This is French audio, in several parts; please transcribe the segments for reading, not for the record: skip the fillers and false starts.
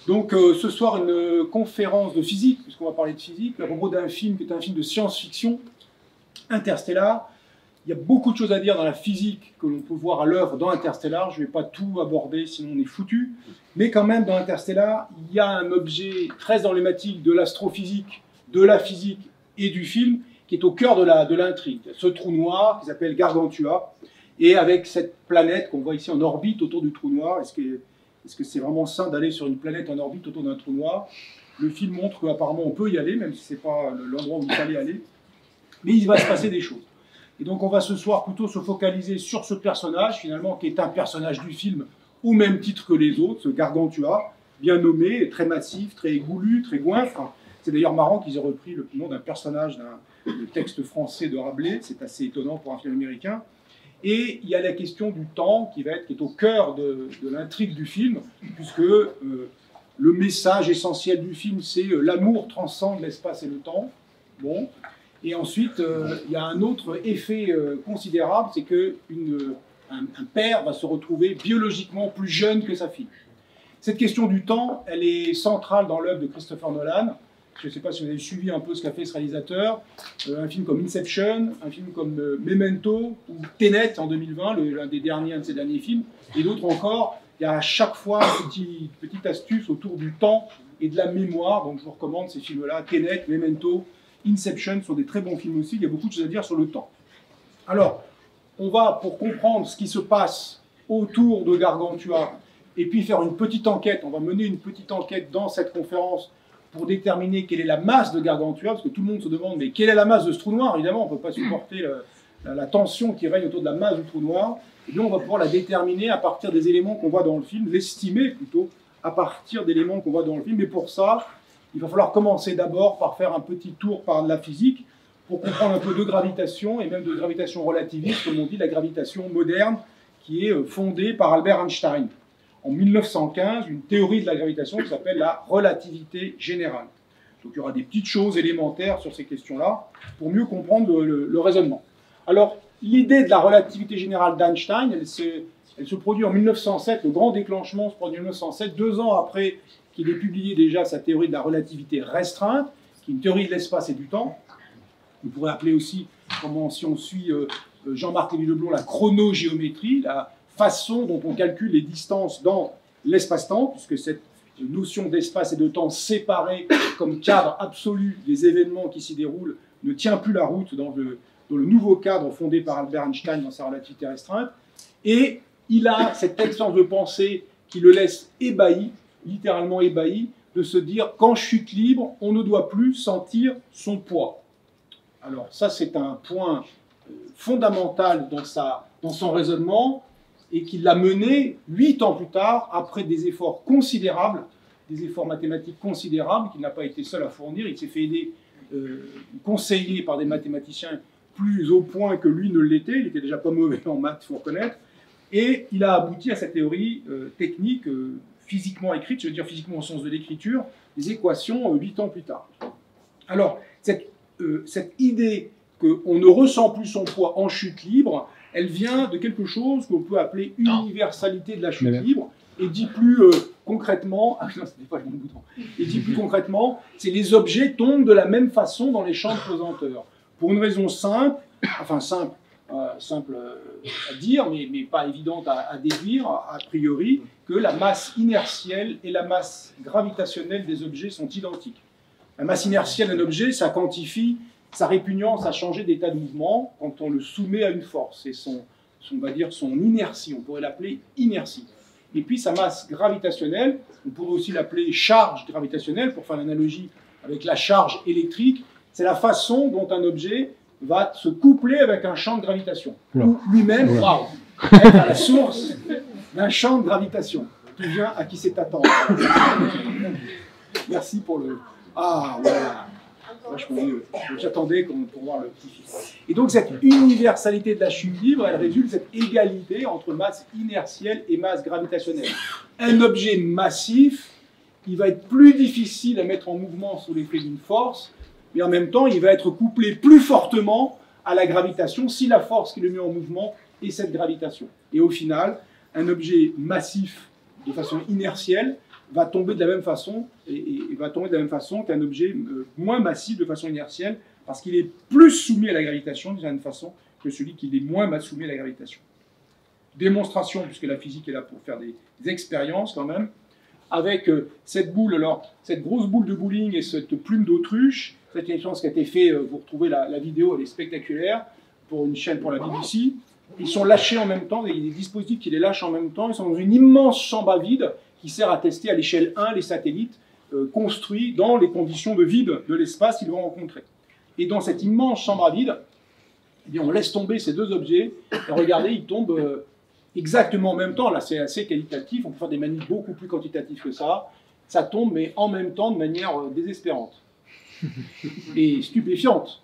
Donc ce soir, une conférence de physique, puisqu'on va parler de physique, à propos d'un film qui est un film de science-fiction, Interstellar. Il y a beaucoup de choses à dire dans la physique que l'on peut voir à l'œuvre dans Interstellar. Je ne vais pas tout aborder, sinon on est foutu. Mais quand même, dans Interstellar, il y a un objet très emblématique de l'astrophysique, de la physique et du film, qui est au cœur de l'intrigue. Ce trou noir qui s'appelle Gargantua, et avec cette planète qu'on voit ici en orbite autour du trou noir. Est-ce que c'est vraiment sain d'aller sur une planète en orbite autour d'un trou noir? Le film montre qu'apparemment on peut y aller, même si ce n'est pas l'endroit où il fallait aller. Mais il va se passer des choses. Et donc on va ce soir plutôt se focaliser sur ce personnage, finalement, qui est un personnage du film, au même titre que les autres, ce Gargantua, bien nommé, très massif, très goulu, très goinfre. C'est d'ailleurs marrant qu'ils aient repris le nom d'un personnage d'un texte français de Rabelais, c'est assez étonnant pour un film américain. Et il y a la question du temps qui est au cœur de l'intrigue du film, puisque le message essentiel du film, c'est l'amour transcende l'espace et le temps. Bon. Et ensuite, il y a un autre effet considérable, c'est qu'un père va se retrouver biologiquement plus jeune que sa fille. Cette question du temps, elle est centrale dans l'œuvre de Christopher Nolan. Je ne sais pas si vous avez suivi un peu ce qu'a fait ce réalisateur. Un film comme Inception, un film comme Memento, ou Tenet en 2020, l'un des derniers, un de ses derniers films, et d'autres encore. Il y a à chaque fois une petite astuce autour du temps et de la mémoire. Donc je vous recommande ces films-là, Tenet, Memento, Inception sont des très bons films aussi, il y a beaucoup de choses à dire sur le temps. Alors, on va, pour comprendre ce qui se passe autour de Gargantua, et puis faire une petite enquête, on va mener une petite enquête dans cette conférence pour déterminer quelle est la masse de Gargantua, parce que tout le monde se demande, mais quelle est la masse de ce trou noir? Évidemment, on ne peut pas supporter la tension qui règne autour de la masse du trou noir, et bien on va pouvoir la déterminer à partir des éléments qu'on voit dans le film, l'estimer plutôt, à partir d'éléments qu'on voit dans le film, mais pour ça, il va falloir commencer d'abord par faire un petit tour par la physique pour comprendre un peu de gravitation et même de gravitation relativiste, comme on dit, la gravitation moderne qui est fondée par Albert Einstein. En 1915, une théorie de la gravitation qui s'appelle la relativité générale. Donc il y aura des petites choses élémentaires sur ces questions-là pour mieux comprendre le raisonnement. Alors, l'idée de la relativité générale d'Einstein, elle se produit en 1907, le grand déclenchement se produit en 1907, 2 ans après qu'il ait publié déjà sa théorie de la relativité restreinte, qui est une théorie de l'espace et du temps. On pourrait appeler aussi, si on suit Jean-Marc Lévy-Leblond, la chronogéométrie, la façon dont on calcule les distances dans l'espace-temps, puisque cette notion d'espace et de temps séparés comme cadre absolu des événements qui s'y déroulent ne tient plus la route dans le nouveau cadre fondé par Albert Einstein dans sa relativité restreinte. Et il a cette expérience de pensée qui le laisse ébahi, littéralement ébahi, de se dire qu'en chute libre, on ne doit plus sentir son poids. Alors ça, c'est un point fondamental dans son raisonnement, et qui l'a mené 8 ans plus tard, après des efforts considérables, des efforts mathématiques considérables, qu'il n'a pas été seul à fournir. Il s'est fait aider, conseillé par des mathématiciens plus au point que lui ne l'était. Il n'était déjà pas mauvais en maths, il faut reconnaître. Et il a abouti à cette théorie technique, physiquement écrite, je veux dire physiquement au sens de l'écriture, des équations 8 ans plus tard. Alors, cette idée qu'on ne ressent plus son poids en chute libre, elle vient de quelque chose qu'on peut appeler universalité de la chute libre, et dit plus concrètement, c'est les objets tombent de la même façon dans les champs de pesanteur. Pour une raison simple, simple à dire, mais pas évidente à déduire, a priori, que la masse inertielle et la masse gravitationnelle des objets sont identiques. La masse inertielle d'un objet, ça quantifie sa répugnance à changer d'état de mouvement quand on le soumet à une force. C'est on va dire son inertie, on pourrait l'appeler inertie. Et puis sa masse gravitationnelle, on pourrait aussi l'appeler charge gravitationnelle, pour faire l'analogie avec la charge électrique, c'est la façon dont un objet va se coupler avec un champ de gravitation. Ou lui-même, être à la source d'un champ de gravitation. Tout vient à qui c'est attendre. Merci pour le... Ah, voilà. Vachement mieux. J'attendais pour voir le petit-fils. Et donc cette universalité de la chute libre, elle résulte de cette égalité entre masse inertielle et masse gravitationnelle. Un objet massif, il va être plus difficile à mettre en mouvement sous l'effet d'une force, mais en même temps, il va être couplé plus fortement à la gravitation si la force qui le met en mouvement est cette gravitation. Et au final, un objet massif de façon inertielle va tomber de la même façon, et va tomber de la même façon qu'un objet moins massif de façon inertielle, parce qu'il est plus soumis à la gravitation d'une certaine façon que celui qui est moins soumis à la gravitation. Démonstration, puisque la physique est là pour faire des expériences quand même, avec cette boule, alors cette grosse boule de bowling et cette plume d'autruche. C'est une expérience qui a été faite, vous retrouvez la vidéo, elle est spectaculaire, pour une chaîne pour la BBC. Ils sont lâchés en même temps, il y a des dispositifs qui les lâchent en même temps, ils sont dans une immense chambre à vide qui sert à tester à l'échelle 1 les satellites construits dans les conditions de vide de l'espace qu'ils vont rencontrer. Et dans cette immense chambre à vide, eh bien, on laisse tomber ces deux objets, et regardez, ils tombent exactement en même temps. Là, c'est assez qualitatif, on peut faire des manips beaucoup plus quantitatives que ça. Ça tombe, mais en même temps, de manière désespérante et stupéfiante.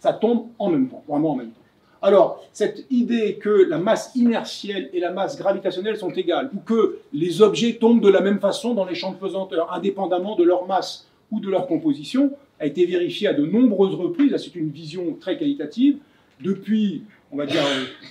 Ça tombe en même temps, vraiment en même temps. Alors, cette idée que la masse inertielle et la masse gravitationnelle sont égales, ou que les objets tombent de la même façon dans les champs de pesanteur, indépendamment de leur masse ou de leur composition, a été vérifiée à de nombreuses reprises. Là, c'est une vision très qualitative. Depuis, on va dire,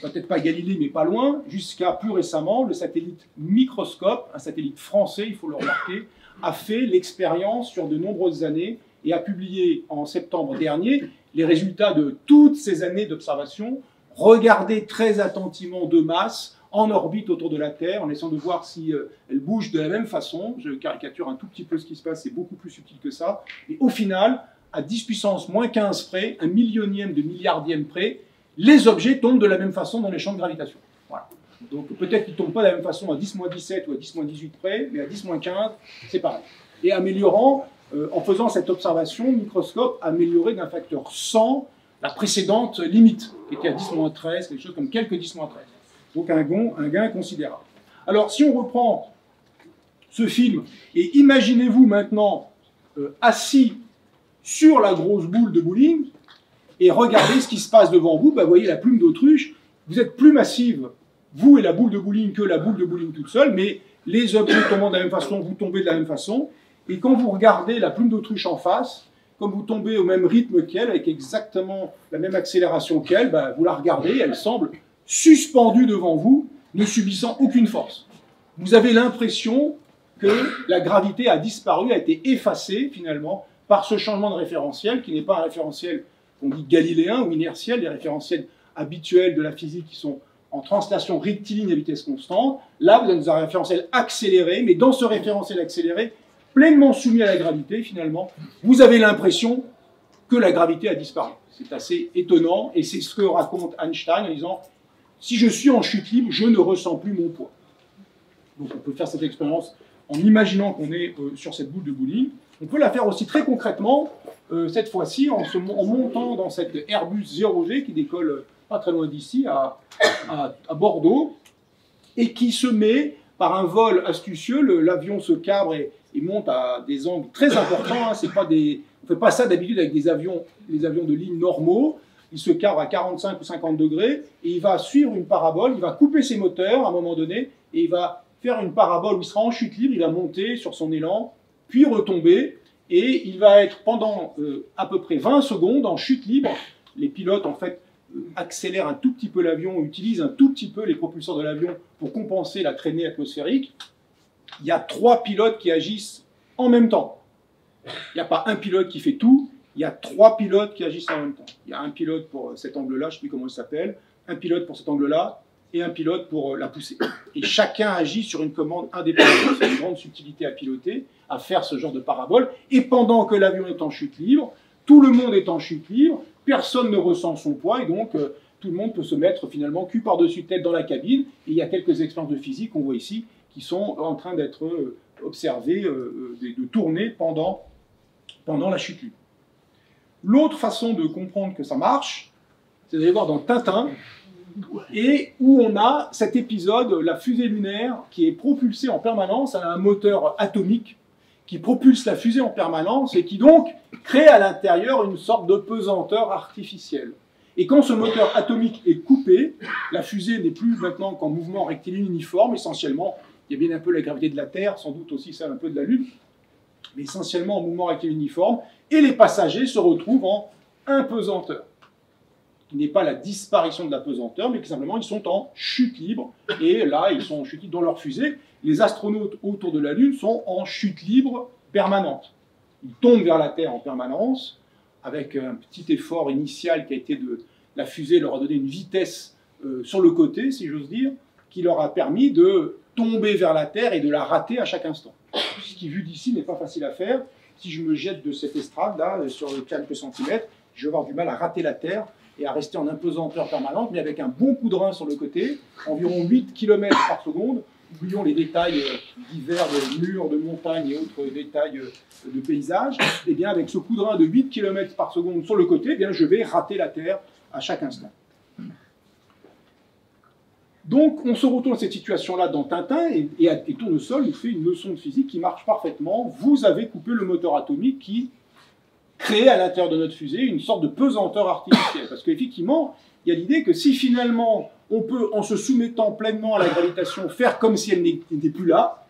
peut-être pas Galilée, mais pas loin, jusqu'à plus récemment, le satellite Microscope, un satellite français, il faut le remarquer, a fait l'expérience sur de nombreuses années et a publié en septembre dernier les résultats de toutes ces années d'observation. Regardez très attentivement deux masses en orbite autour de la Terre, en essayant de voir si elles bougent de la même façon. Je caricature un tout petit peu ce qui se passe, c'est beaucoup plus subtil que ça. Et au final, à 10 puissance moins 15 près, un millionième de milliardième près, les objets tombent de la même façon dans les champs de gravitation. Voilà. Donc peut-être qu'ils ne tombent pas de la même façon à 10-17 ou à 10-18 près, mais à 10-15, c'est pareil. Et améliorant, en faisant cette observation, Microscope a amélioré d'un facteur 100 la précédente limite, qui était à 10-13, quelque chose comme quelques 10-13. Donc un gain considérable. Alors si on reprend ce film, et imaginez-vous maintenant assis sur la grosse boule de bowling, et regardez ce qui se passe devant vous, vous voyez la plume d'autruche, vous êtes plus massive, vous et la boule de bowling, que la boule de bowling toute seule, mais les objets tombant de la même façon, vous tombez de la même façon, et quand vous regardez la plume d'autruche en face, comme vous tombez au même rythme qu'elle, avec exactement la même accélération qu'elle, vous la regardez, elle semble suspendue devant vous, ne subissant aucune force. Vous avez l'impression que la gravité a disparu, a été effacée finalement par ce changement de référentiel, qui n'est pas un référentiel qu'on dit galiléen ou inertiel, les référentiels habituels de la physique qui sont en translation rectiligne à vitesse constante. Là, vous avez un référentiel accéléré, mais dans ce référentiel accéléré, pleinement soumis à la gravité, finalement, vous avez l'impression que la gravité a disparu. C'est assez étonnant, et c'est ce que raconte Einstein en disant « Si je suis en chute libre, je ne ressens plus mon poids ». Donc on peut faire cette expérience en imaginant qu'on est sur cette boule de bowling. On peut la faire aussi très concrètement, cette fois-ci, en montant dans cette Airbus 0G qui décolle pas très loin d'ici, à Bordeaux, et qui se met par un vol astucieux. L'avion se cabre et monte à des angles très importants. Hein, on ne fait pas ça d'habitude avec les avions de ligne normaux. Il se cabre à 45 ou 50 degrés et il va suivre une parabole. Il va couper ses moteurs à un moment donné et il va faire une parabole où il sera en chute libre. Il va monter sur son élan, puis retomber. Et il va être pendant à peu près 20 secondes en chute libre. Les pilotes, en fait, accélèrent un tout petit peu l'avion, utilisent un tout petit peu les propulseurs de l'avion pour compenser la traînée atmosphérique. Il y a 3 pilotes qui agissent en même temps. Il n'y a pas un pilote qui fait tout, il y a 3 pilotes qui agissent en même temps. Il y a un pilote pour cet angle-là, je ne sais plus comment il s'appelle, un pilote pour cet angle-là, et un pilote pour la poussée. Et chacun agit sur une commande indépendante. C'est une grande subtilité à piloter, à faire ce genre de parabole. Et pendant que l'avion est en chute libre, tout le monde est en chute libre, personne ne ressent son poids, et donc tout le monde peut se mettre finalement cul par-dessus tête dans la cabine. Et il y a quelques expériences de physique qu'on voit ici, qui sont en train d'être observées, de tourner pendant la chute libre. L'autre façon de comprendre que ça marche, c'est d'aller voir dans Tintin, et où on a cet épisode, la fusée lunaire, qui est propulsée en permanence. Elle a un moteur atomique qui propulse la fusée en permanence et qui donc crée à l'intérieur une sorte de pesanteur artificielle. Et quand ce moteur atomique est coupé, la fusée n'est plus maintenant qu'en mouvement rectiligne uniforme, essentiellement. Il y a bien un peu la gravité de la Terre, sans doute aussi ça un peu de la Lune, mais essentiellement en mouvement rectiligne uniforme, et les passagers se retrouvent en impesanteur. qui n'est pas la disparition de la pesanteur, mais que simplement ils sont en chute libre. Et là, ils sont en chute libre dans leur fusée. Les astronautes autour de la Lune sont en chute libre permanente. Ils tombent vers la Terre en permanence, avec un petit effort initial qui a été de... La fusée leur a donné une vitesse sur le côté, si j'ose dire, qui leur a permis de tomber vers la Terre et de la rater à chaque instant. Ce qui, vu d'ici, n'est pas facile à faire. Si je me jette de cette estrade-là, sur quelques centimètres, je vais avoir du mal à rater la Terre et à rester en impesanteur permanente, mais avec un bon coup de rein sur le côté, environ 8 km par seconde. Oublions les détails divers de murs, de montagnes et autres détails de paysage. Et bien, avec ce coup de rein de 8 km par seconde sur le côté, eh bien, je vais rater la Terre à chaque instant. Donc, on se retrouve dans cette situation-là dans Tintin, et Tournesol nous fait une leçon de physique qui marche parfaitement. Vous avez coupé le moteur atomique qui crée à l'intérieur de notre fusée une sorte de pesanteur artificielle. Parce qu'effectivement, il y a l'idée que si finalement on peut, en se soumettant pleinement à la gravitation, faire comme si elle n'était plus là,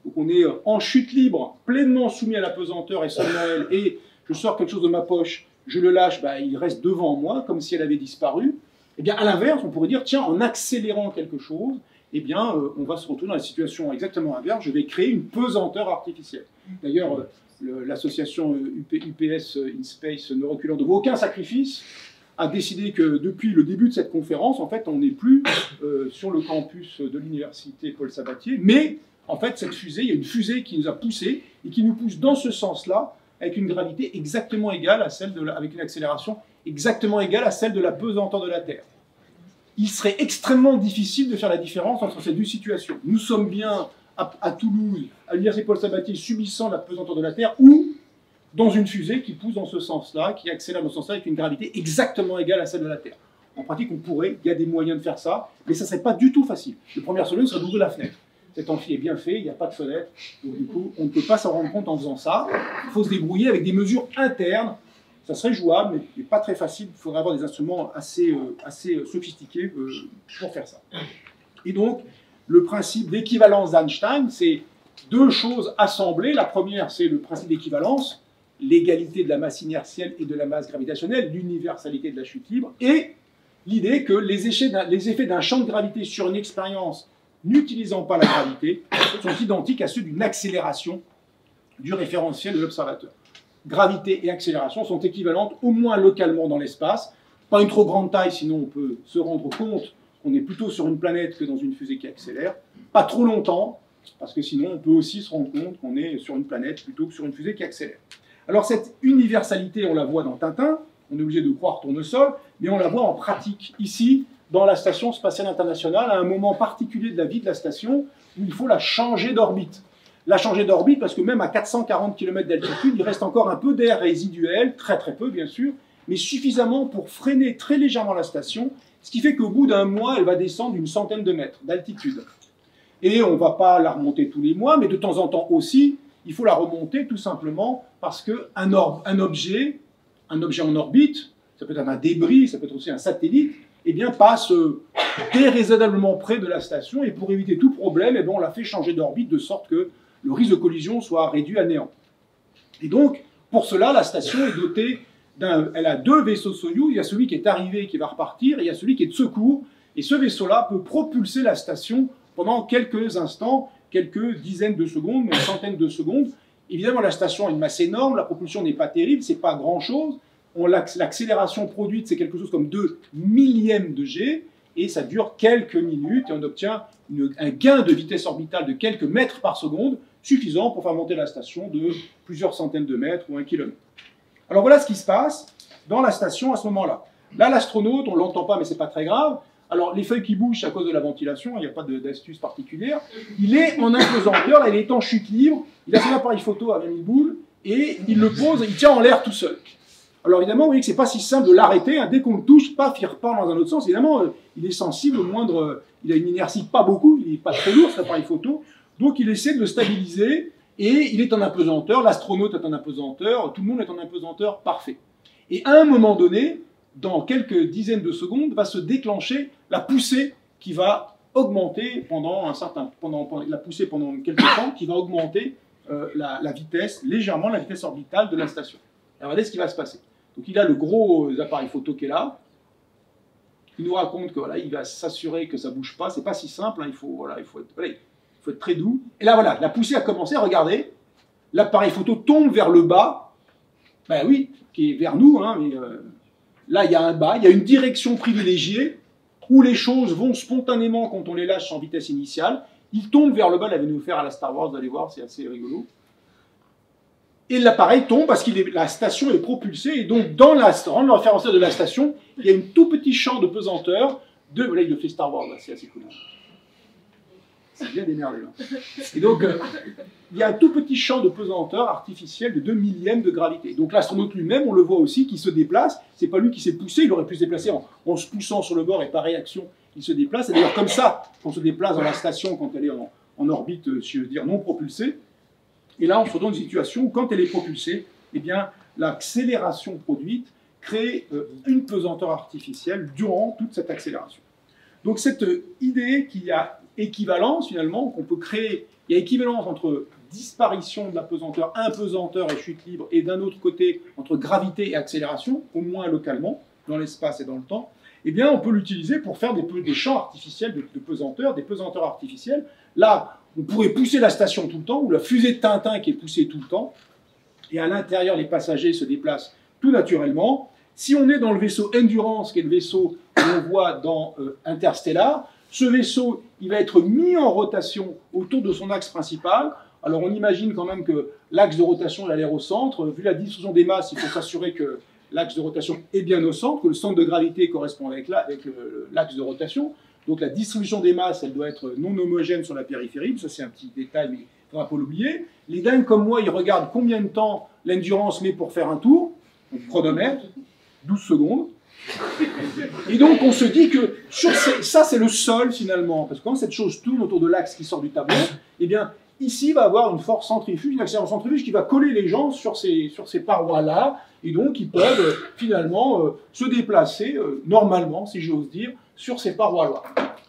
donc on est en chute libre, pleinement soumis à la pesanteur et seulement elle, et je sors quelque chose de ma poche, je le lâche, bah, il reste devant moi, comme si elle avait disparu. Eh bien, à l'inverse, on pourrait dire, tiens, en accélérant quelque chose, eh bien, on va se retrouver dans la situation exactement inverse, je vais créer une pesanteur artificielle. D'ailleurs, l'association UPS in Space, ne reculant devant aucun sacrifice, a décidé que depuis le début de cette conférence, en fait, on n'est plus sur le campus de l'université Paul Sabatier, mais en fait, cette fusée, il y a une fusée qui nous a poussé et qui nous pousse dans ce sens-là, avec une gravité exactement égale à celle avec une accélération exactement égale à celle de la pesanteur de la Terre. Il serait extrêmement difficile de faire la différence entre ces deux situations. Nous sommes bien à Toulouse, à l'université Paul Sabatier, subissant la pesanteur de la Terre, ou dans une fusée qui pousse dans ce sens-là, qui accélère dans ce sens-là, avec une gravité exactement égale à celle de la Terre. En pratique, on pourrait, il y a des moyens de faire ça, mais ça ne serait pas du tout facile. La première solution serait d'ouvrir la fenêtre. Cet amphi est bien fait, il n'y a pas de fenêtre, donc du coup, on ne peut pas s'en rendre compte en faisant ça. Il faut se débrouiller avec des mesures internes. Ça serait jouable, mais pas très facile. Il faudrait avoir des instruments assez sophistiqués pour faire ça. Et donc, le principe d'équivalence d'Einstein, c'est deux choses assemblées. La première, c'est le principe d'équivalence, l'égalité de la masse inertielle et de la masse gravitationnelle, l'universalité de la chute libre, et l'idée que les effets d'un champ de gravité sur une expérience n'utilisant pas la gravité sont identiques à ceux d'une accélération du référentiel de l'observateur. Gravité et accélération sont équivalentes, au moins localement dans l'espace. Pas une trop grande taille, sinon on peut se rendre compte qu'on est plutôt sur une planète que dans une fusée qui accélère. Pas trop longtemps, parce que sinon on peut aussi se rendre compte qu'on est sur une planète plutôt que sur une fusée qui accélère. Alors cette universalité, on la voit dans Tintin, on est obligé de croire Tournesol, mais on la voit en pratique ici, dans la Station spatiale internationale, à un moment particulier de la vie de la station, où il faut la changer d'orbite. La changer d'orbite parce que même à 440 km d'altitude, il reste encore un peu d'air résiduel, très très peu bien sûr, mais suffisamment pour freiner très légèrement la station, ce qui fait qu'au bout d'un mois, elle va descendre une centaine de mètres d'altitude. Et on ne va pas la remonter tous les mois, mais de temps en temps aussi, il faut la remonter tout simplement parce qu'un objet en orbite, ça peut être un débris, ça peut être aussi un satellite, eh bien, passe déraisonnablement près de la station, et pour éviter tout problème, eh bien, on la fait changer d'orbite de sorte que le risque de collision soit réduit à néant. Et donc, pour cela, la station est dotée elle a deux vaisseaux Soyouz, il y a celui qui est arrivé et qui va repartir, et il y a celui qui est de secours, et ce vaisseau-là peut propulser la station pendant quelques instants, quelques dizaines de secondes, une centaine de secondes. Évidemment, la station a une masse énorme, la propulsion n'est pas terrible, c'est pas grand-chose. L'accélération produite, c'est quelque chose comme 2 millièmes de G, et ça dure quelques minutes, et on obtient un gain de vitesse orbitale de quelques mètres par seconde, suffisant pour faire monter la station de plusieurs centaines de mètres ou 1 kilomètre. Alors voilà ce qui se passe dans la station à ce moment-là. Là, l'astronaute, on ne l'entend pas, mais ce n'est pas très grave. Alors, les feuilles qui bougent, c'est à cause de la ventilation, il n'y a pas d'astuce particulière. Il est en impesanteur, là, il est en chute libre, il a son appareil photo avec une boule, et il le pose, il tient en l'air tout seul. Alors évidemment, vous voyez que ce n'est pas si simple de l'arrêter, hein. Dès qu'on le touche, paf, il repart dans un autre sens. Évidemment, il est sensible au moindre... il a une inertie pas beaucoup, il n'est pas très lourd, cet appareil photo, donc il essaie de le stabiliser, et il est en apesanteur, l'astronaute est en apesanteur, tout le monde est en apesanteur parfait. Et à un moment donné, dans quelques dizaines de secondes, va se déclencher la poussée qui va augmenter pendant quelques temps, qui va augmenter la vitesse, légèrement la vitesse orbitale de la station. Et regardez ce qui va se passer. Donc il a le gros appareil photo qui est là, il nous raconte que voilà, il va s'assurer que ça bouge pas. C'est pas si simple, hein, il faut être très doux. Et là, voilà, la poussée a commencé. Regardez, l'appareil photo tombe vers le bas. Ben oui, qui est vers nous, hein, mais là, il y a un bas, il y a une direction privilégiée où les choses vont spontanément quand on les lâche en vitesse initiale. Ils tombent vers le bas, là, va nous faire à la Star Wars, vous allez voir, c'est assez rigolo. Et l'appareil tombe parce que la station est propulsée, et donc dans le référentiel de la station, il y a un tout petit champ de pesanteur de... Là, il le fait Star Wars, c'est assez cool. C'est bien démerdé, là. Et donc, il y a un tout petit champ de pesanteur artificiel de 2 millièmes de gravité. Donc l'astronaute lui-même, on le voit aussi, qui se déplace. C'est pas lui qui s'est poussé, il aurait pu se déplacer en se poussant sur le bord, et par réaction, il se déplace. C'est d'ailleurs comme ça qu'on se déplace dans la station quand elle est en orbite, si je veux dire, non propulsée. Et là, on se retrouve dans une situation où, quand elle est propulsée, eh bien, l'accélération produite crée une pesanteur artificielle durant toute cette accélération. Donc, cette idée qu'il y a équivalence, finalement, qu'on peut créer, il y a équivalence entre disparition de la pesanteur, impesanteur et chute libre, et d'un autre côté, entre gravité et accélération, au moins localement, dans l'espace et dans le temps, eh bien, on peut l'utiliser pour faire des champs artificiels de pesanteur, des pesanteurs artificielles. Là, on pourrait pousser la station tout le temps, ou la fusée de Tintin qui est poussée tout le temps, et à l'intérieur, les passagers se déplacent tout naturellement. Si on est dans le vaisseau Endurance, qui est le vaisseau qu'on voit dans Interstellar, ce vaisseau, il va être mis en rotation autour de son axe principal. Alors on imagine quand même que l'axe de rotation il a l'air au centre. Vu la distribution des masses, il faut s'assurer que l'axe de rotation est bien au centre, que le centre de gravité correspond avec l'axe de rotation. Donc la distribution des masses, elle doit être non homogène sur la périphérie. Ça c'est un petit détail, mais il ne faudra pas l'oublier. Les dingues comme moi, ils regardent combien de temps l'Endurance met pour faire un tour. Donc chronomètre, 12 secondes. Et donc on se dit que ça c'est le sol finalement, parce que quand cette chose tourne autour de l'axe qui sort du tableau, eh bien ici il va avoir une force centrifuge, une accélération centrifuge qui va coller les gens sur ces parois-là, et donc ils peuvent finalement se déplacer normalement, si j'ose dire, sur ces parois-là.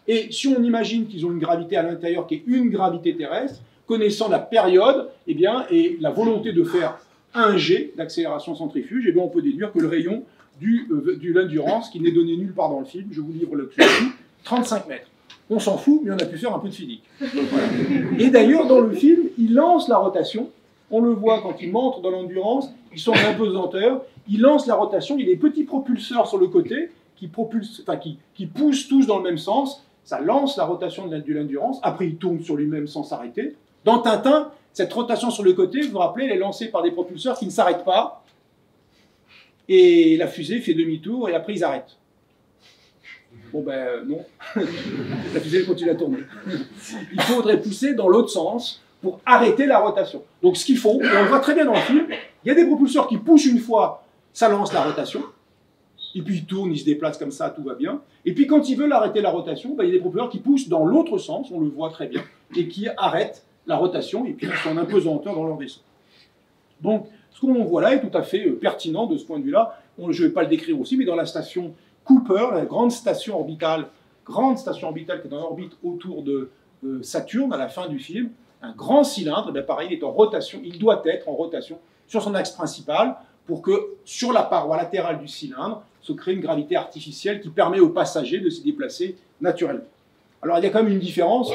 Et si on imagine qu'ils ont une gravité à l'intérieur qui est une gravité terrestre, connaissant la période, eh bien, et la volonté de faire un G d'accélération centrifuge, eh bien on peut déduire que le rayon du l'Endurance, qui n'est donné nulle part dans le film, je vous livre le clé, 35 mètres. On s'en fout, mais on a pu faire un peu de physique. Voilà. Et d'ailleurs, dans le film, il lance la rotation. On le voit quand il monte dans l'Endurance, ils sont en apesanteur, il lance la rotation, il y a des petits propulseurs sur le côté qui poussent tous dans le même sens. Ça lance la rotation de l'Endurance. Après, il tourne sur lui-même sans s'arrêter. Dans Tintin, cette rotation sur le côté, vous vous rappelez, elle est lancée par des propulseurs qui ne s'arrêtent pas. Et la fusée fait demi-tour et après ils arrêtent. Bon ben non, la fusée continue à tourner. Il faudrait pousser dans l'autre sens pour arrêter la rotation. Donc ce qu'ils font, et on le voit très bien dans le film, il y a des propulseurs qui poussent une fois, ça lance la rotation, et puis ils tournent, ils se déplacent comme ça, tout va bien. Et puis quand ils veulent arrêter la rotation, ben, il y a des propulseurs qui poussent dans l'autre sens, on le voit très bien, et qui arrêtent la rotation, et puis ils sont en impesanteur dans leur vaisseau. Donc, ce qu'on voit là est tout à fait pertinent de ce point de vue-là. Je ne vais pas le décrire aussi, mais dans la station Cooper, la grande station orbitale qui est en orbite autour de Saturne à la fin du film, un grand cylindre, bien pareil, il est en rotation, il doit être en rotation sur son axe principal pour que sur la paroi latérale du cylindre se crée une gravité artificielle qui permet aux passagers de se déplacer naturellement. Alors il y a quand même une différence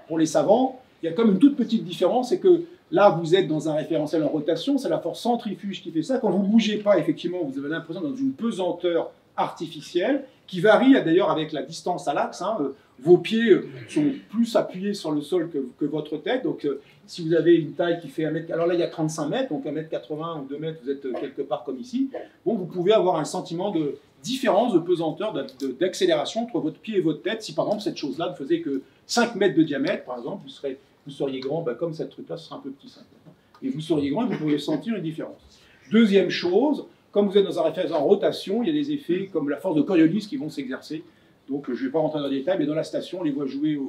pour les savants, il y a quand même une toute petite différence, c'est que là, vous êtes dans un référentiel en rotation, c'est la force centrifuge qui fait ça. Quand vous ne bougez pas, effectivement, vous avez l'impression d'être dans une pesanteur artificielle qui varie d'ailleurs avec la distance à l'axe. Hein. Vos pieds sont plus appuyés sur le sol que votre tête. Donc, si vous avez une taille qui fait 1 mètre... Alors là, il y a 35 mètres, donc 1m80 ou 2 mètres, vous êtes quelque part comme ici. Bon, vous pouvez avoir un sentiment de différence de pesanteur, d'accélération entre votre pied et votre tête. Si, par exemple, cette chose-là ne faisait que 5 mètres de diamètre, par exemple, vous seriez grand, comme cette truc-là, ce sera un peu petit. Ça. Et vous seriez grand et vous pourriez sentir une différence. Deuxième chose, comme vous êtes dans un référentiel en rotation, il y a des effets comme la force de Coriolis qui vont s'exercer. Donc je ne vais pas rentrer dans les détails, mais dans la station, on les voit jouer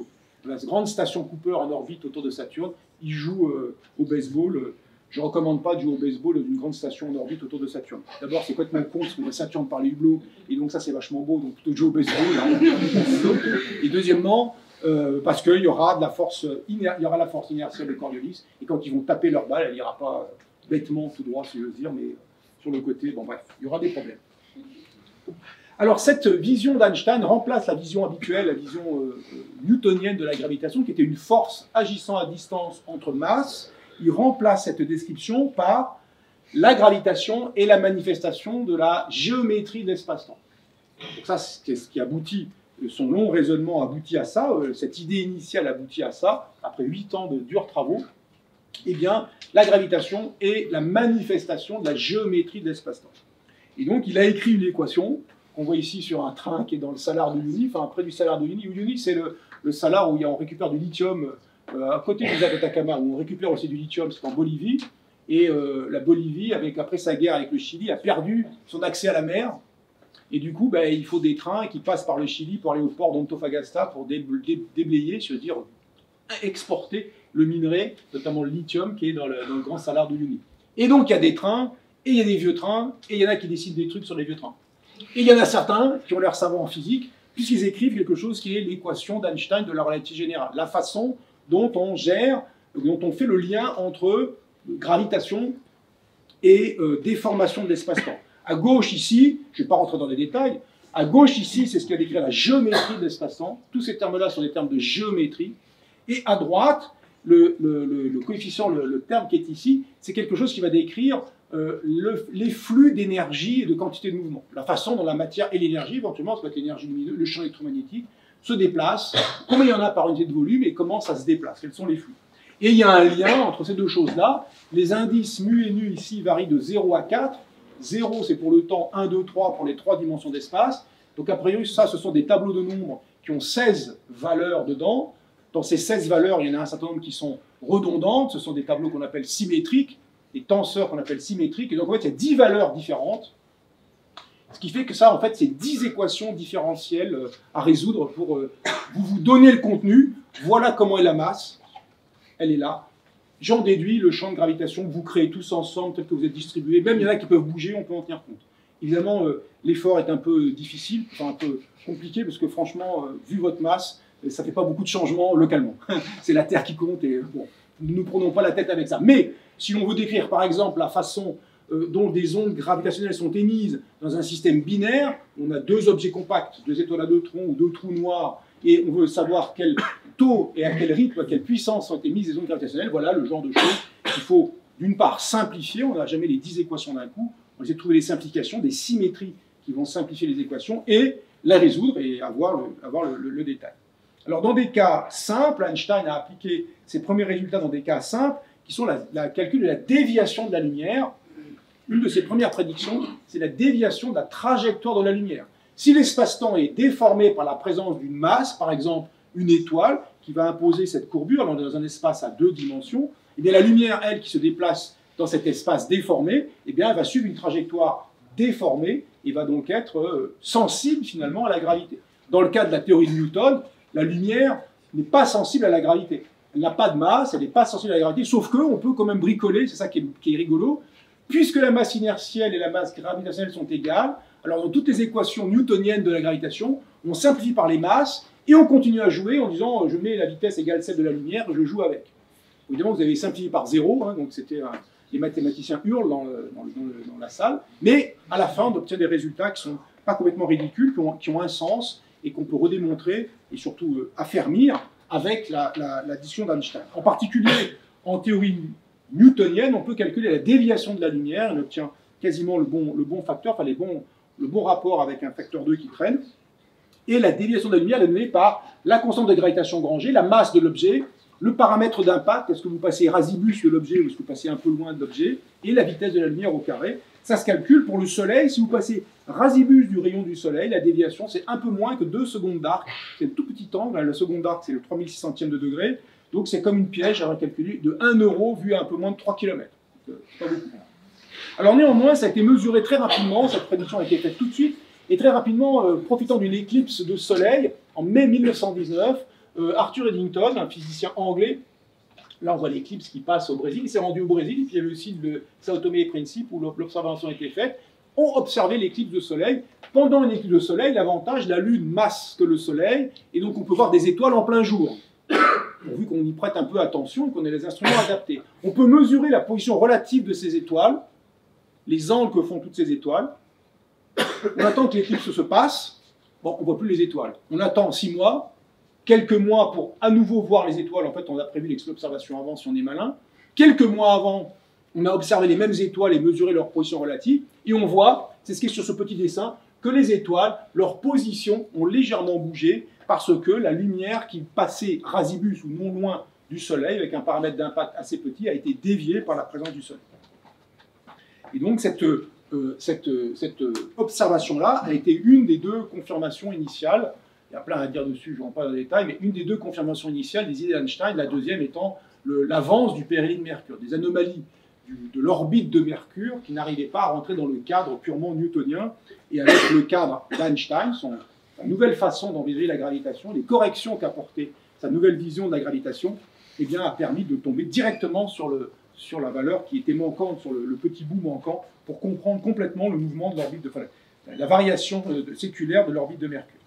dans la grande station Cooper en orbite autour de Saturne. Ils jouent au baseball. Je ne recommande pas de jouer au baseball d'une grande station en orbite autour de Saturne. D'abord, c'est complètement con, parce que la Saturne par les hublots, et donc ça c'est vachement beau, donc plutôt de jouer au baseball. Hein. Et deuxièmement, parce qu'il y aura la force inertielle de Coriolis, et quand ils vont taper leur balle, elle n'ira pas bêtement tout droit, si je veux dire, mais sur le côté, bon bref, il y aura des problèmes. Alors cette vision d'Einstein remplace la vision habituelle, la vision newtonienne de la gravitation, qui était une force agissant à distance entre masses. Il remplace cette description par la gravitation et la manifestation de la géométrie de l'espace-temps. Donc ça, c'est ce qui aboutit, son long raisonnement aboutit à ça, cette idée initiale aboutit à ça, après 8 ans de durs travaux. Eh bien, la gravitation est la manifestation de la géométrie de l'espace-temps. Et donc, il a écrit une équation qu'on voit ici sur un train qui est dans le salar de Uyuni, enfin près du salar de Uyuni. Uyuni, c'est le salar où on récupère du lithium à côté du lac d'Atacama, où on récupère aussi du lithium, c'est en Bolivie. Et la Bolivie, après sa guerre avec le Chili, a perdu son accès à la mer. Et du coup, il faut des trains qui passent par le Chili pour aller au port d'Antofagasta pour déblayer, c'est-à-dire exporter le minerai, notamment le lithium, qui est dans le grand salar de Uyuni. Et donc, il y a des trains, et il y a des vieux trains, et il y en a qui décident des trucs sur les vieux trains. Et il y en a certains qui ont l'air savants en physique, puisqu'ils écrivent quelque chose qui est l'équation d'Einstein de la relativité générale. La façon dont on gère, dont on fait le lien entre gravitation et déformation de l'espace-temps. À gauche, ici, je ne vais pas rentrer dans les détails, à gauche, ici, c'est ce qui a décrit la géométrie de l'espace-temps. Tous ces termes-là sont des termes de géométrie. Et à droite, le coefficient, le terme qui est ici, c'est quelque chose qui va décrire les flux d'énergie et de quantité de mouvement. La façon dont la matière et l'énergie, éventuellement, ça peut être l'énergie lumineuse, le champ électromagnétique, se déplacent, combien il y en a par unité de volume et comment ça se déplace, quels sont les flux. Et il y a un lien entre ces deux choses-là. Les indices mu et nu ici varient de 0 à 4. 0, c'est pour le temps, 1, 2, 3 pour les 3 dimensions d'espace. Donc a priori, ça, ce sont des tableaux de nombres qui ont 16 valeurs dedans. Dans ces 16 valeurs, il y en a un certain nombre qui sont redondantes. Ce sont des tableaux qu'on appelle symétriques, des tenseurs qu'on appelle symétriques. Et donc en fait, il y a 10 valeurs différentes. Ce qui fait que ça, en fait, c'est 10 équations différentielles à résoudre pour vous donner le contenu. Voilà comment est la masse. Elle est là. J'en déduis le champ de gravitation que vous créez tous ensemble, tel que vous êtes distribués. Même il y en a qui peuvent bouger, on peut en tenir compte. Évidemment, l'effort est un peu difficile, enfin un peu compliqué, parce que franchement, vu votre masse, ça ne fait pas beaucoup de changements localement. C'est la Terre qui compte, et bon, nous ne prenons pas la tête avec ça. Mais si l'on veut décrire, par exemple, la façon dont des ondes gravitationnelles sont émises dans un système binaire, on a deux objets compacts, deux étoiles à deux troncs ou deux trous noirs, et on veut savoir quel taux et à quel rythme, à quelle puissance sont émises les ondes gravitationnelles, voilà le genre de choses qu'il faut, d'une part, simplifier, on n'a jamais les 10 équations d'un coup, on essaie de trouver des simplifications, des symétries qui vont simplifier les équations, et la résoudre et avoir le détail. Alors dans des cas simples, Einstein a appliqué ses premiers résultats dans des cas simples, qui sont la calcul de la déviation de la lumière. Une de ses premières prédictions, c'est la déviation de la trajectoire de la lumière. Si l'espace-temps est déformé par la présence d'une masse, par exemple une étoile, qui va imposer cette courbure dans un espace à 2 dimensions, et bien la lumière, elle, qui se déplace dans cet espace déformé, eh bien, elle va suivre une trajectoire déformée et va donc être sensible finalement à la gravité. Dans le cas de la théorie de Newton, la lumière n'est pas sensible à la gravité. Elle n'a pas de masse, elle n'est pas sensible à la gravité, sauf qu'on peut quand même bricoler, c'est ça qui est rigolo, puisque la masse inertielle et la masse gravitationnelle sont égales. Alors dans toutes les équations newtoniennes de la gravitation, on simplifie par les masses et on continue à jouer en disant je mets la vitesse égale celle de la lumière, je joue avec. Évidemment, vous avez simplifié par 0, hein, donc c'était les mathématiciens hurlent dans la salle, mais à la fin, on obtient des résultats qui ne sont pas complètement ridicules, qui ont un sens et qu'on peut redémontrer et surtout affermir avec l'addition d'Einstein. En particulier, en théorie newtonienne, on peut calculer la déviation de la lumière, on obtient quasiment le bon facteur, enfin le bon rapport avec un facteur 2 qui traîne, et la déviation de la lumière est donnée par la constante de gravitation grand G, la masse de l'objet, le paramètre d'impact, est-ce que vous passez rasibus de l'objet ou est-ce que vous passez un peu loin de l'objet, et la vitesse de la lumière au carré. Ça se calcule pour le Soleil. Si vous passez rasibus du rayon du Soleil, la déviation, c'est un peu moins que 2 secondes d'arc. C'est un tout petit angle. La seconde d'arc, c'est le 3600e de degré. Donc c'est comme une piège à calculer de 1 euro vu à un peu moins de 3 km. Pas beaucoup. Alors néanmoins, ça a été mesuré très rapidement. Cette prédiction a été faite tout de suite. Et très rapidement, profitant d'une éclipse de Soleil, en mai 1919, Arthur Eddington, un physicien anglais, là on voit l'éclipse qui passe au Brésil, il s'est rendu au Brésil, puis il y avait aussi le Sao Tomé et Principe où l'observation a été faite, ont observé l'éclipse de Soleil. Pendant une éclipse de Soleil, l'avantage, la Lune masse que le Soleil, et donc on peut voir des étoiles en plein jour. Pourvu qu'on y prête un peu attention et qu'on ait les instruments adaptés. On peut mesurer la position relative de ces étoiles, les angles que font toutes ces étoiles, On attend que l'éclipse se passe. Bon, on ne voit plus les étoiles. On attend 6 mois, quelques mois pour à nouveau voir les étoiles. En fait, on a prévu l'observation avant si on est malin. Quelques mois avant, on a observé les mêmes étoiles et mesuré leur position relative. Et on voit, c'est ce qui est sur ce petit dessin, que les étoiles, leur position ont légèrement bougé parce que la lumière qui passait rasibus ou non loin du Soleil, avec un paramètre d'impact assez petit, a été déviée par la présence du Soleil. Et donc cette observation-là a été une des deux confirmations initiales. Il y a plein à dire dessus, je ne rentre pas dans les détails, mais une des deux confirmations initiales des idées d'Einstein, la deuxième étant l'avance du périhélie de Mercure, des anomalies de l'orbite de Mercure qui n'arrivaient pas à rentrer dans le cadre purement newtonien. Et avec le cadre d'Einstein, sa nouvelle façon d'envisager la gravitation, les corrections qu'apportait sa nouvelle vision de la gravitation, eh bien, a permis de tomber directement sur la valeur qui était manquante, sur le petit bout manquant, pour comprendre complètement le mouvement de l'orbite, la variation séculaire de l'orbite de Mercure.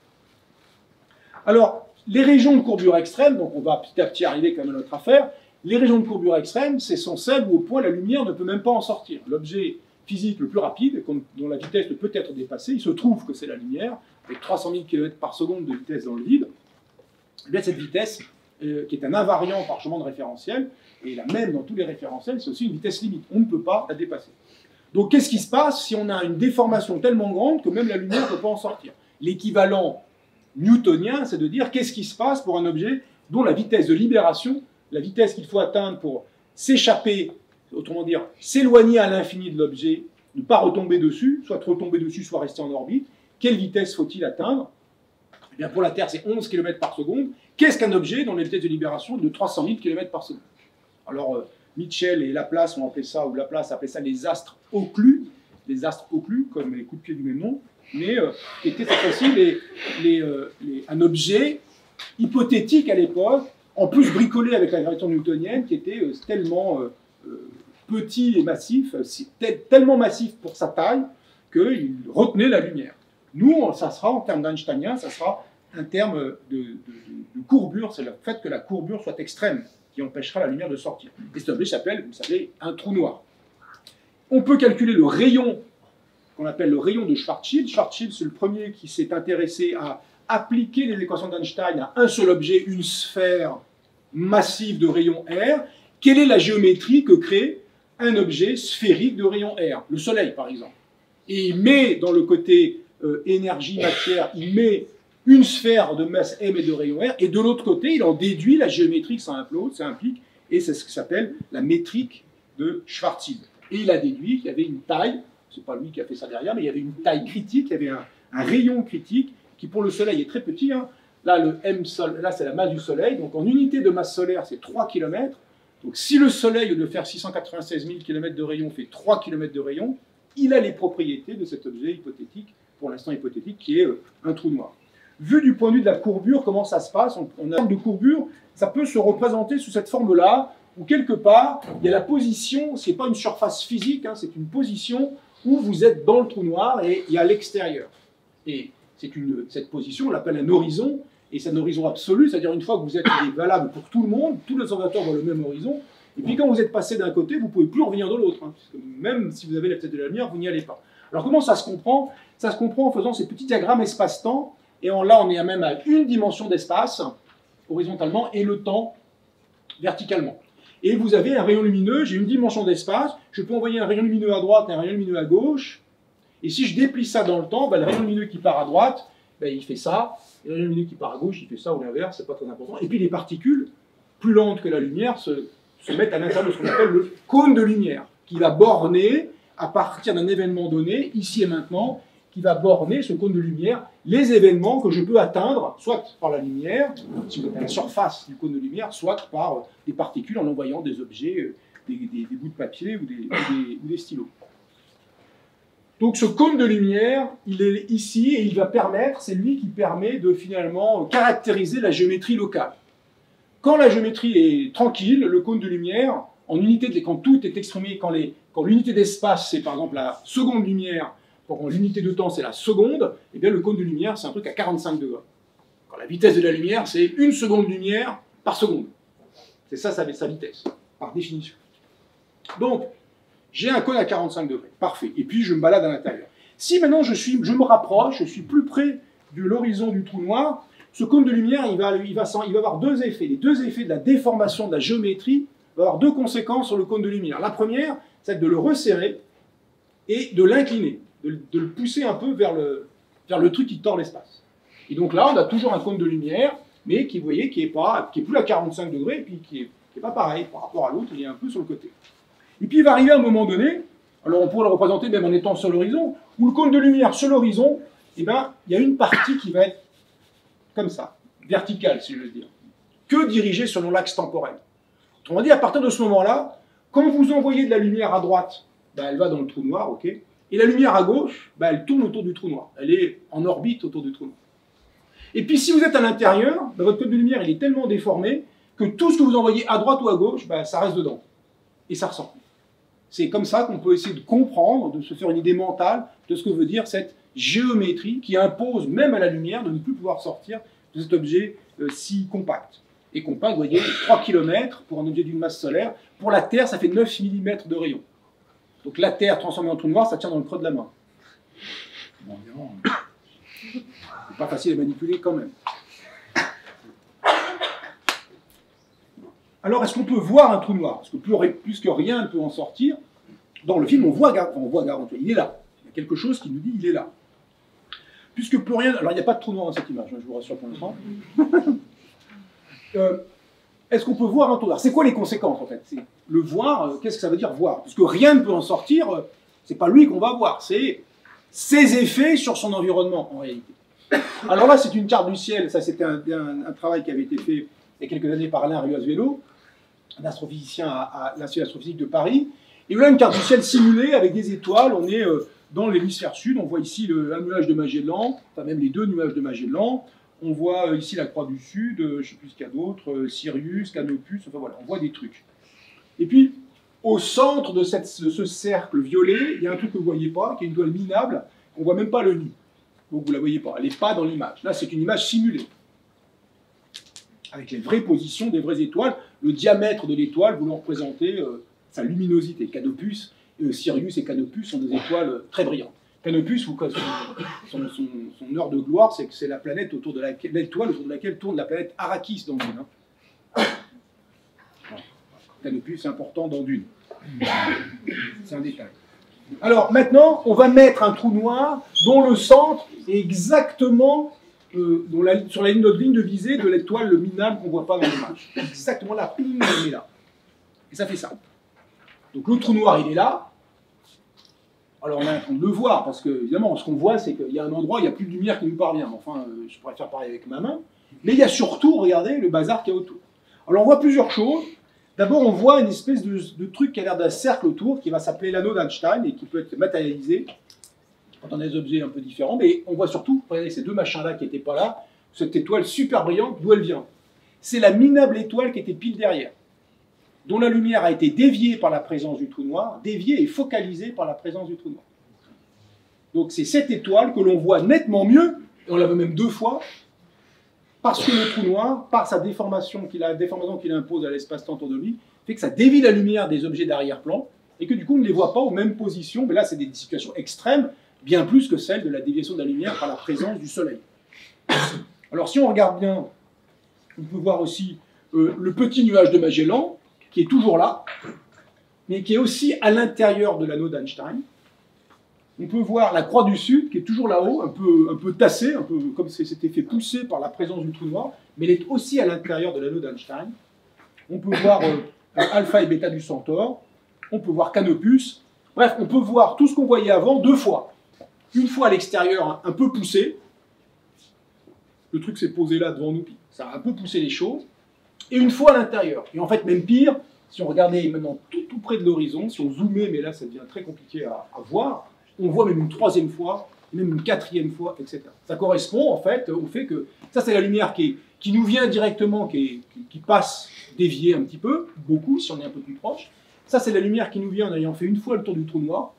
Alors, les régions de courbure extrême, donc on va petit à petit arriver quand même à notre affaire, les régions de courbure extrême, ce sont celles où au point la lumière ne peut même pas en sortir. L'objet physique le plus rapide, dont la vitesse ne peut être dépassée, il se trouve que c'est la lumière, avec 300 000 km par seconde de vitesse dans le vide. Et bien cette vitesse, qui est un invariant par chemin de référentiel, et la même dans tous les référentiels, c'est aussi une vitesse limite. On ne peut pas la dépasser. Donc qu'est-ce qui se passe si on a une déformation tellement grande que même la lumière ne peut pas en sortir? L'équivalent newtonien, c'est de dire qu'est-ce qui se passe pour un objet dont la vitesse de libération, la vitesse qu'il faut atteindre pour s'échapper, autrement dire, s'éloigner à l'infini de l'objet, ne pas retomber dessus, soit retomber dessus, soit rester en orbite. Quelle vitesse faut-il atteindre? Eh bien, pour la Terre, c'est 11 km par seconde. Qu'est-ce qu'un objet dont la vitesse de libération est de 300 000 km par seconde? Alors, Mitchell et Laplace ont appelé ça, ou Laplace appelait ça les astres occlus, comme les coups de pied du même nom, mais qui étaient cette fois-ci un objet hypothétique à l'époque, en plus bricolé avec la gravitation newtonienne, qui était tellement petit et massif, tellement massif pour sa taille, qu'il retenait la lumière. Nous, ça sera, en termes d'Einsteinien, ça sera un terme de courbure, c'est le fait que la courbure soit extrême, qui empêchera la lumière de sortir. Et cet objet s'appelle, vous savez, un trou noir. On peut calculer le rayon, qu'on appelle le rayon de Schwarzschild. Schwarzschild, c'est le premier qui s'est intéressé à appliquer les équations d'Einstein à un seul objet, une sphère massive de rayon R. Quelle est la géométrie que crée un objet sphérique de rayon R? Le Soleil, par exemple. Et il met dans le côté énergie, matière, il met une sphère de masse M et de rayon R, et de l'autre côté, il en déduit la géométrie que ça implique, et c'est ce qui s'appelle la métrique de Schwarzschild. Et il a déduit qu'il y avait une taille, c'est pas lui qui a fait ça derrière, mais il y avait une taille critique, il y avait un rayon critique, qui pour le Soleil est très petit, hein. Là, là c'est la masse du Soleil, donc en unité de masse solaire, c'est 3 km. Donc si le Soleil, au lieu de faire 696 000 km de rayon, fait 3 km de rayon, il a les propriétés de cet objet hypothétique, pour l'instant hypothétique, qui est un trou noir. Vu du point de vue de la courbure, comment ça se passe? On a une forme de courbure, ça peut se représenter sous cette forme-là, où quelque part, il y a la position, ce n'est pas une surface physique, hein, c'est une position où vous êtes dans le trou noir et il y a l'extérieur. Et cette position, on l'appelle un horizon, et c'est un horizon absolu, c'est-à-dire une fois que vous êtes valable pour tout le monde, tous les observateurs voient le même horizon, et puis quand vous êtes passé d'un côté, vous ne pouvez plus revenir de l'autre, hein, puisque même si vous avez la vitesse de la lumière, vous n'y allez pas. Alors comment ça se comprend? Ça se comprend en faisant ces petits diagrammes espace-temps, et là on est même à une dimension d'espace, horizontalement, et le temps verticalement. Et vous avez un rayon lumineux, j'ai une dimension d'espace, je peux envoyer un rayon lumineux à droite et un rayon lumineux à gauche, et si je déplie ça dans le temps, le rayon lumineux qui part à droite, il fait ça, et le rayon lumineux qui part à gauche, il fait ça, ou l'inverse, c'est pas très important. Et puis les particules, plus lentes que la lumière, se mettent à l'intérieur de ce qu'on appelle le cône de lumière, qui va borner, à partir d'un événement donné, ici et maintenant, qui va borner, ce cône de lumière, les événements que je peux atteindre, soit par la lumière, si vous êtes à la surface du cône de lumière, soit par des particules en envoyant des objets, des bouts de papier ou des stylos. Donc ce cône de lumière, il est ici et il va permettre, c'est lui qui permet de finalement caractériser la géométrie locale. Quand la géométrie est tranquille, le cône de lumière, en unité quand tout est exprimé, quand l'unité d'espace c'est par exemple la seconde lumière, quand l'unité de temps c'est la seconde, et bien le cône de lumière c'est un truc à 45 degrés. Quand la vitesse de la lumière c'est une seconde lumière par seconde. C'est ça sa vitesse, par définition. Donc, j'ai un cône à 45 degrés, parfait. Et puis je me balade à l'intérieur. Si maintenant je me rapproche, je suis plus près de l'horizon du trou noir, ce cône de lumière, il va avoir deux effets. Les deux effets de la déformation de la géométrie vont avoir deux conséquences sur le cône de lumière. La première, c'est de le resserrer et de l'incliner, de le pousser un peu vers le truc qui tord l'espace. Et donc là, on a toujours un cône de lumière, mais qui, vous voyez, qui est plus à 45 degrés, et puis qui est pas pareil par rapport à l'autre, il est un peu sur le côté. Et puis il va arriver un moment donné, alors on pourrait le représenter même en étant sur l'horizon, où le cône de lumière sur l'horizon, eh ben, il y a une partie qui va être comme ça, verticale, si je veux dire, que dirigée selon l'axe temporel. Autrement dit, à partir de ce moment-là, quand vous envoyez de la lumière à droite, ben, elle va dans le trou noir, ok, et la lumière à gauche, ben, elle tourne autour du trou noir. Elle est en orbite autour du trou noir. Et puis si vous êtes à l'intérieur, ben, votre cône de lumière il est tellement déformé que tout ce que vous envoyez à droite ou à gauche, ben, ça reste dedans. Et ça ressort. C'est comme ça qu'on peut essayer de comprendre, de se faire une idée mentale de ce que veut dire cette géométrie qui impose même à la lumière de ne plus pouvoir sortir de cet objet si compact. Et compact, vous voyez, 3 km pour un objet d'une masse solaire. Pour la Terre, ça fait 9 mm de rayon. Donc la Terre transformée en trou noir, ça tient dans le creux de la main. Bon, évidemment, c'est pas facile à manipuler quand même. Alors, est-ce qu'on peut voir un trou noir? Parce que plus que rien ne peut en sortir. Dans le film, on voit Gargantua, il est là. Il y a quelque chose qui nous dit il est là. Puisque plus rien... Alors, il n'y a pas de trou noir dans cette image, je vous rassure pour l'instant. Est-ce qu'on peut voir un trou noir? C'est quoi les conséquences, en fait? C'est le voir, qu'est-ce que ça veut dire voir? Parce que rien ne peut en sortir, c'est pas lui qu'on va voir, c'est ses effets sur son environnement, en réalité. Alors là, c'est une carte du ciel, ça c'était un travail qui avait été fait il y a quelques années par Alain Rios-Velo, un astrophysicien à l'Institut d'astrophysique de Paris. Et voilà une carte du ciel simulée avec des étoiles. On est dans l'hémisphère sud. On voit ici un nuage de Magellan, enfin même les deux nuages de Magellan. On voit ici la croix du Sud, je ne sais plus ce qu'il y a d'autre, Sirius, Canopus, enfin voilà, on voit des trucs. Et puis, au centre de ce cercle violet, il y a un truc que vous ne voyez pas, qui est une étoile minable, on ne voit même pas le nu. Donc vous ne la voyez pas, elle n'est pas dans l'image. Là, c'est une image simulée, avec les vraies positions des vraies étoiles. Le diamètre de l'étoile, vous le représentez sa luminosité. Canopus, Sirius et Canopus sont des étoiles très brillantes. Canopus, son heure de gloire, c'est que c'est la planète l'étoile autour de laquelle tourne la planète Arrakis dans Dune. Hein. Canopus, c'est important dans Dune. C'est un détail. Alors maintenant, on va mettre un trou noir dont le centre est exactement sur la ligne de visée de l'étoile le minable qu'on ne voit pas dans l'image. Exactement là, ping, il est là. Et ça fait ça. Donc le trou noir, il est là. Alors on est en train de le voir, parce que évidemment, ce qu'on voit, c'est qu'il y a un endroit où il n'y a plus de lumière qui nous parvient. Enfin, je pourrais faire pareil avec ma main. Mais il y a surtout, regardez, le bazar qu'il y a autour. Alors on voit plusieurs choses. D'abord, on voit une espèce de truc qui a l'air d'un cercle autour, qui va s'appeler l'anneau d'Einstein, et qui peut être matérialisé quand on a des objets un peu différents. Mais on voit surtout, regardez, ces deux machins-là qui n'étaient pas là, cette étoile super brillante, d'où elle vient. C'est la minable étoile qui était pile derrière, dont la lumière a été déviée par la présence du trou noir, déviée et focalisée par la présence du trou noir. Donc c'est cette étoile que l'on voit nettement mieux, et on la voit même deux fois, parce que le trou noir, par la déformation qu'il impose à l'espace-temps autour de lui, fait que ça dévie la lumière des objets d'arrière-plan, et que du coup on ne les voit pas aux mêmes positions, mais là c'est des situations extrêmes, bien plus que celles de la déviation de la lumière par la présence du Soleil. Alors si on regarde bien, on peut voir aussi le petit nuage de Magellan, qui est toujours là, mais qui est aussi à l'intérieur de l'anneau d'Einstein. On peut voir la croix du Sud, qui est toujours là-haut, un peu tassée, un peu comme si c'était fait pousser par la présence du trou noir, mais elle est aussi à l'intérieur de l'anneau d'Einstein. On peut voir Alpha et Beta du Centaure, on peut voir Canopus. Bref, on peut voir tout ce qu'on voyait avant deux fois. Une fois à l'extérieur, un peu poussé. Le truc s'est posé là devant nous, ça a un peu poussé les choses. Et une fois à l'intérieur. Et en fait, même pire, si on regardait maintenant tout près de l'horizon, si on zoomait, mais là ça devient très compliqué à voir, on voit même une troisième fois, même une quatrième fois, etc. Ça correspond en fait au fait que ça c'est la lumière qui nous vient directement, qui passe déviée un petit peu, beaucoup si on est un peu plus proche. Ça c'est la lumière qui nous vient en ayant fait une fois le tour du trou noir.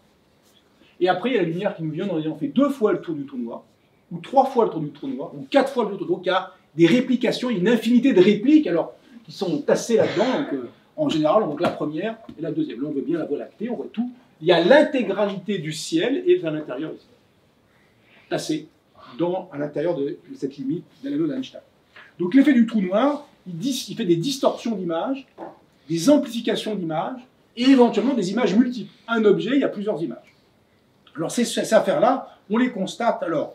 Et après il y a la lumière qui nous vient en ayant fait deux fois le tour du trou noir, ou trois fois le tour du trou noir, ou quatre fois le tour du trou noir. Donc il y a des réplications, une infinité de répliques, alors qui sont tassées là-dedans. Donc, en général, on voit la première et la deuxième. Là, on voit bien la Voie lactée, on voit tout. Il y a l'intégralité du ciel et à l'intérieur ici. placés à l'intérieur de cette limite de l'anneau d'Einstein. Donc l'effet du trou noir, il fait des distorsions d'images, des amplifications d'images, et éventuellement des images multiples. Un objet, il y a plusieurs images. Alors ces affaires-là, on les constate alors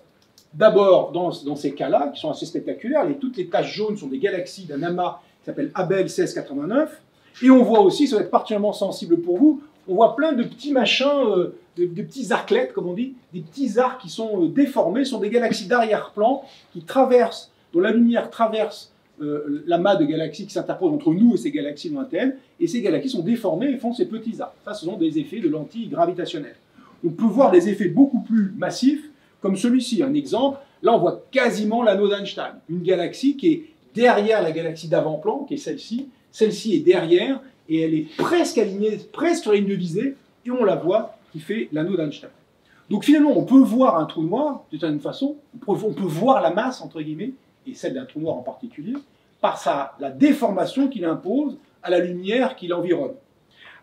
d'abord dans ces cas-là, qui sont assez spectaculaires. Toutes les taches jaunes sont des galaxies d'un amas qui s'appelle Abell 1689. Et on voit aussi, ça va être particulièrement sensible pour vous, on voit plein de petits machins, de petits arclettes, comme on dit, des petits arcs qui sont déformés, sont des galaxies d'arrière-plan qui traversent, dont la lumière traverse l'amas de galaxies qui s'interpose entre nous et ces galaxies lointaines, et ces galaxies sont déformées et font ces petits arcs. Ça, ce sont des effets de lentilles gravitationnelles. On peut voir des effets beaucoup plus massifs, comme celui-ci, un exemple. Là, on voit quasiment l'anneau d'Einstein, une galaxie qui est derrière la galaxie d'avant-plan, qui est celle-ci. Celle-ci est derrière, et elle est presque alignée, presque sur la ligne de visée, et on la voit qui fait l'anneau d'Einstein. Donc finalement, on peut voir un trou noir, d'une certaine façon, on peut voir la masse, entre guillemets, et celle d'un trou noir en particulier, par la déformation qu'il impose à la lumière qui l'environne.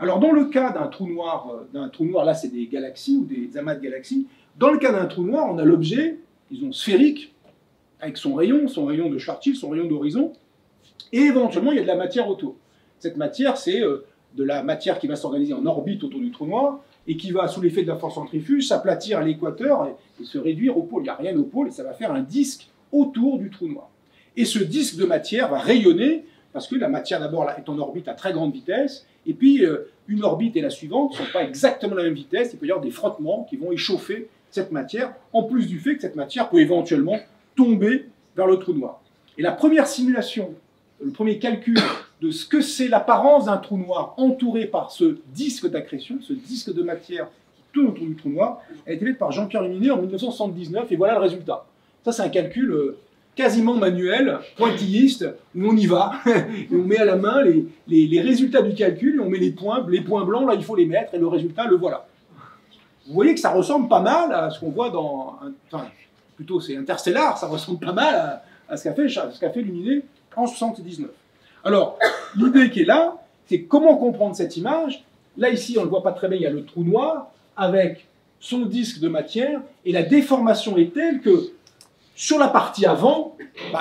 Alors dans le cas d'un trou noir, là c'est des galaxies ou des amas de galaxies, dans le cas d'un trou noir, on a l'objet, disons sphérique, avec son rayon de Schwarzschild, son rayon d'horizon, et éventuellement il y a de la matière autour. Cette matière, c'est de la matière qui va s'organiser en orbite autour du trou noir, et qui va, sous l'effet de la force centrifuge, s'aplatir à l'équateur et se réduire au pôle. Il n'y a rien au pôle, et ça va faire un disque autour du trou noir. Et ce disque de matière va rayonner, parce que la matière d'abord est en orbite à très grande vitesse, et puis une orbite et la suivante ne sont pas exactement à la même vitesse, il peut y avoir des frottements qui vont échauffer cette matière, en plus du fait que cette matière peut éventuellement tomber vers le trou noir. Et la première simulation, le premier calcul de ce que c'est l'apparence d'un trou noir entouré par ce disque d'accrétion, ce disque de matière qui tourne autour du trou noir, a été fait par Jean-Pierre Lumineux en 1979, et voilà le résultat. Ça, c'est un calcul quasiment manuel, pointilliste, où on y va, et on met à la main les résultats du calcul, et on met les points blancs, là, il faut les mettre, et le résultat, le voilà. Vous voyez que ça ressemble pas mal à ce qu'on voit dans... Enfin, plutôt, c'est Interstellar, ça ressemble pas mal à ce qu'a fait Lumineux en 1979. Alors, l'idée qui est là, c'est comment comprendre cette image. Là, ici, on ne le voit pas très bien, il y a le trou noir, avec son disque de matière, et la déformation est telle que, sur la partie avant,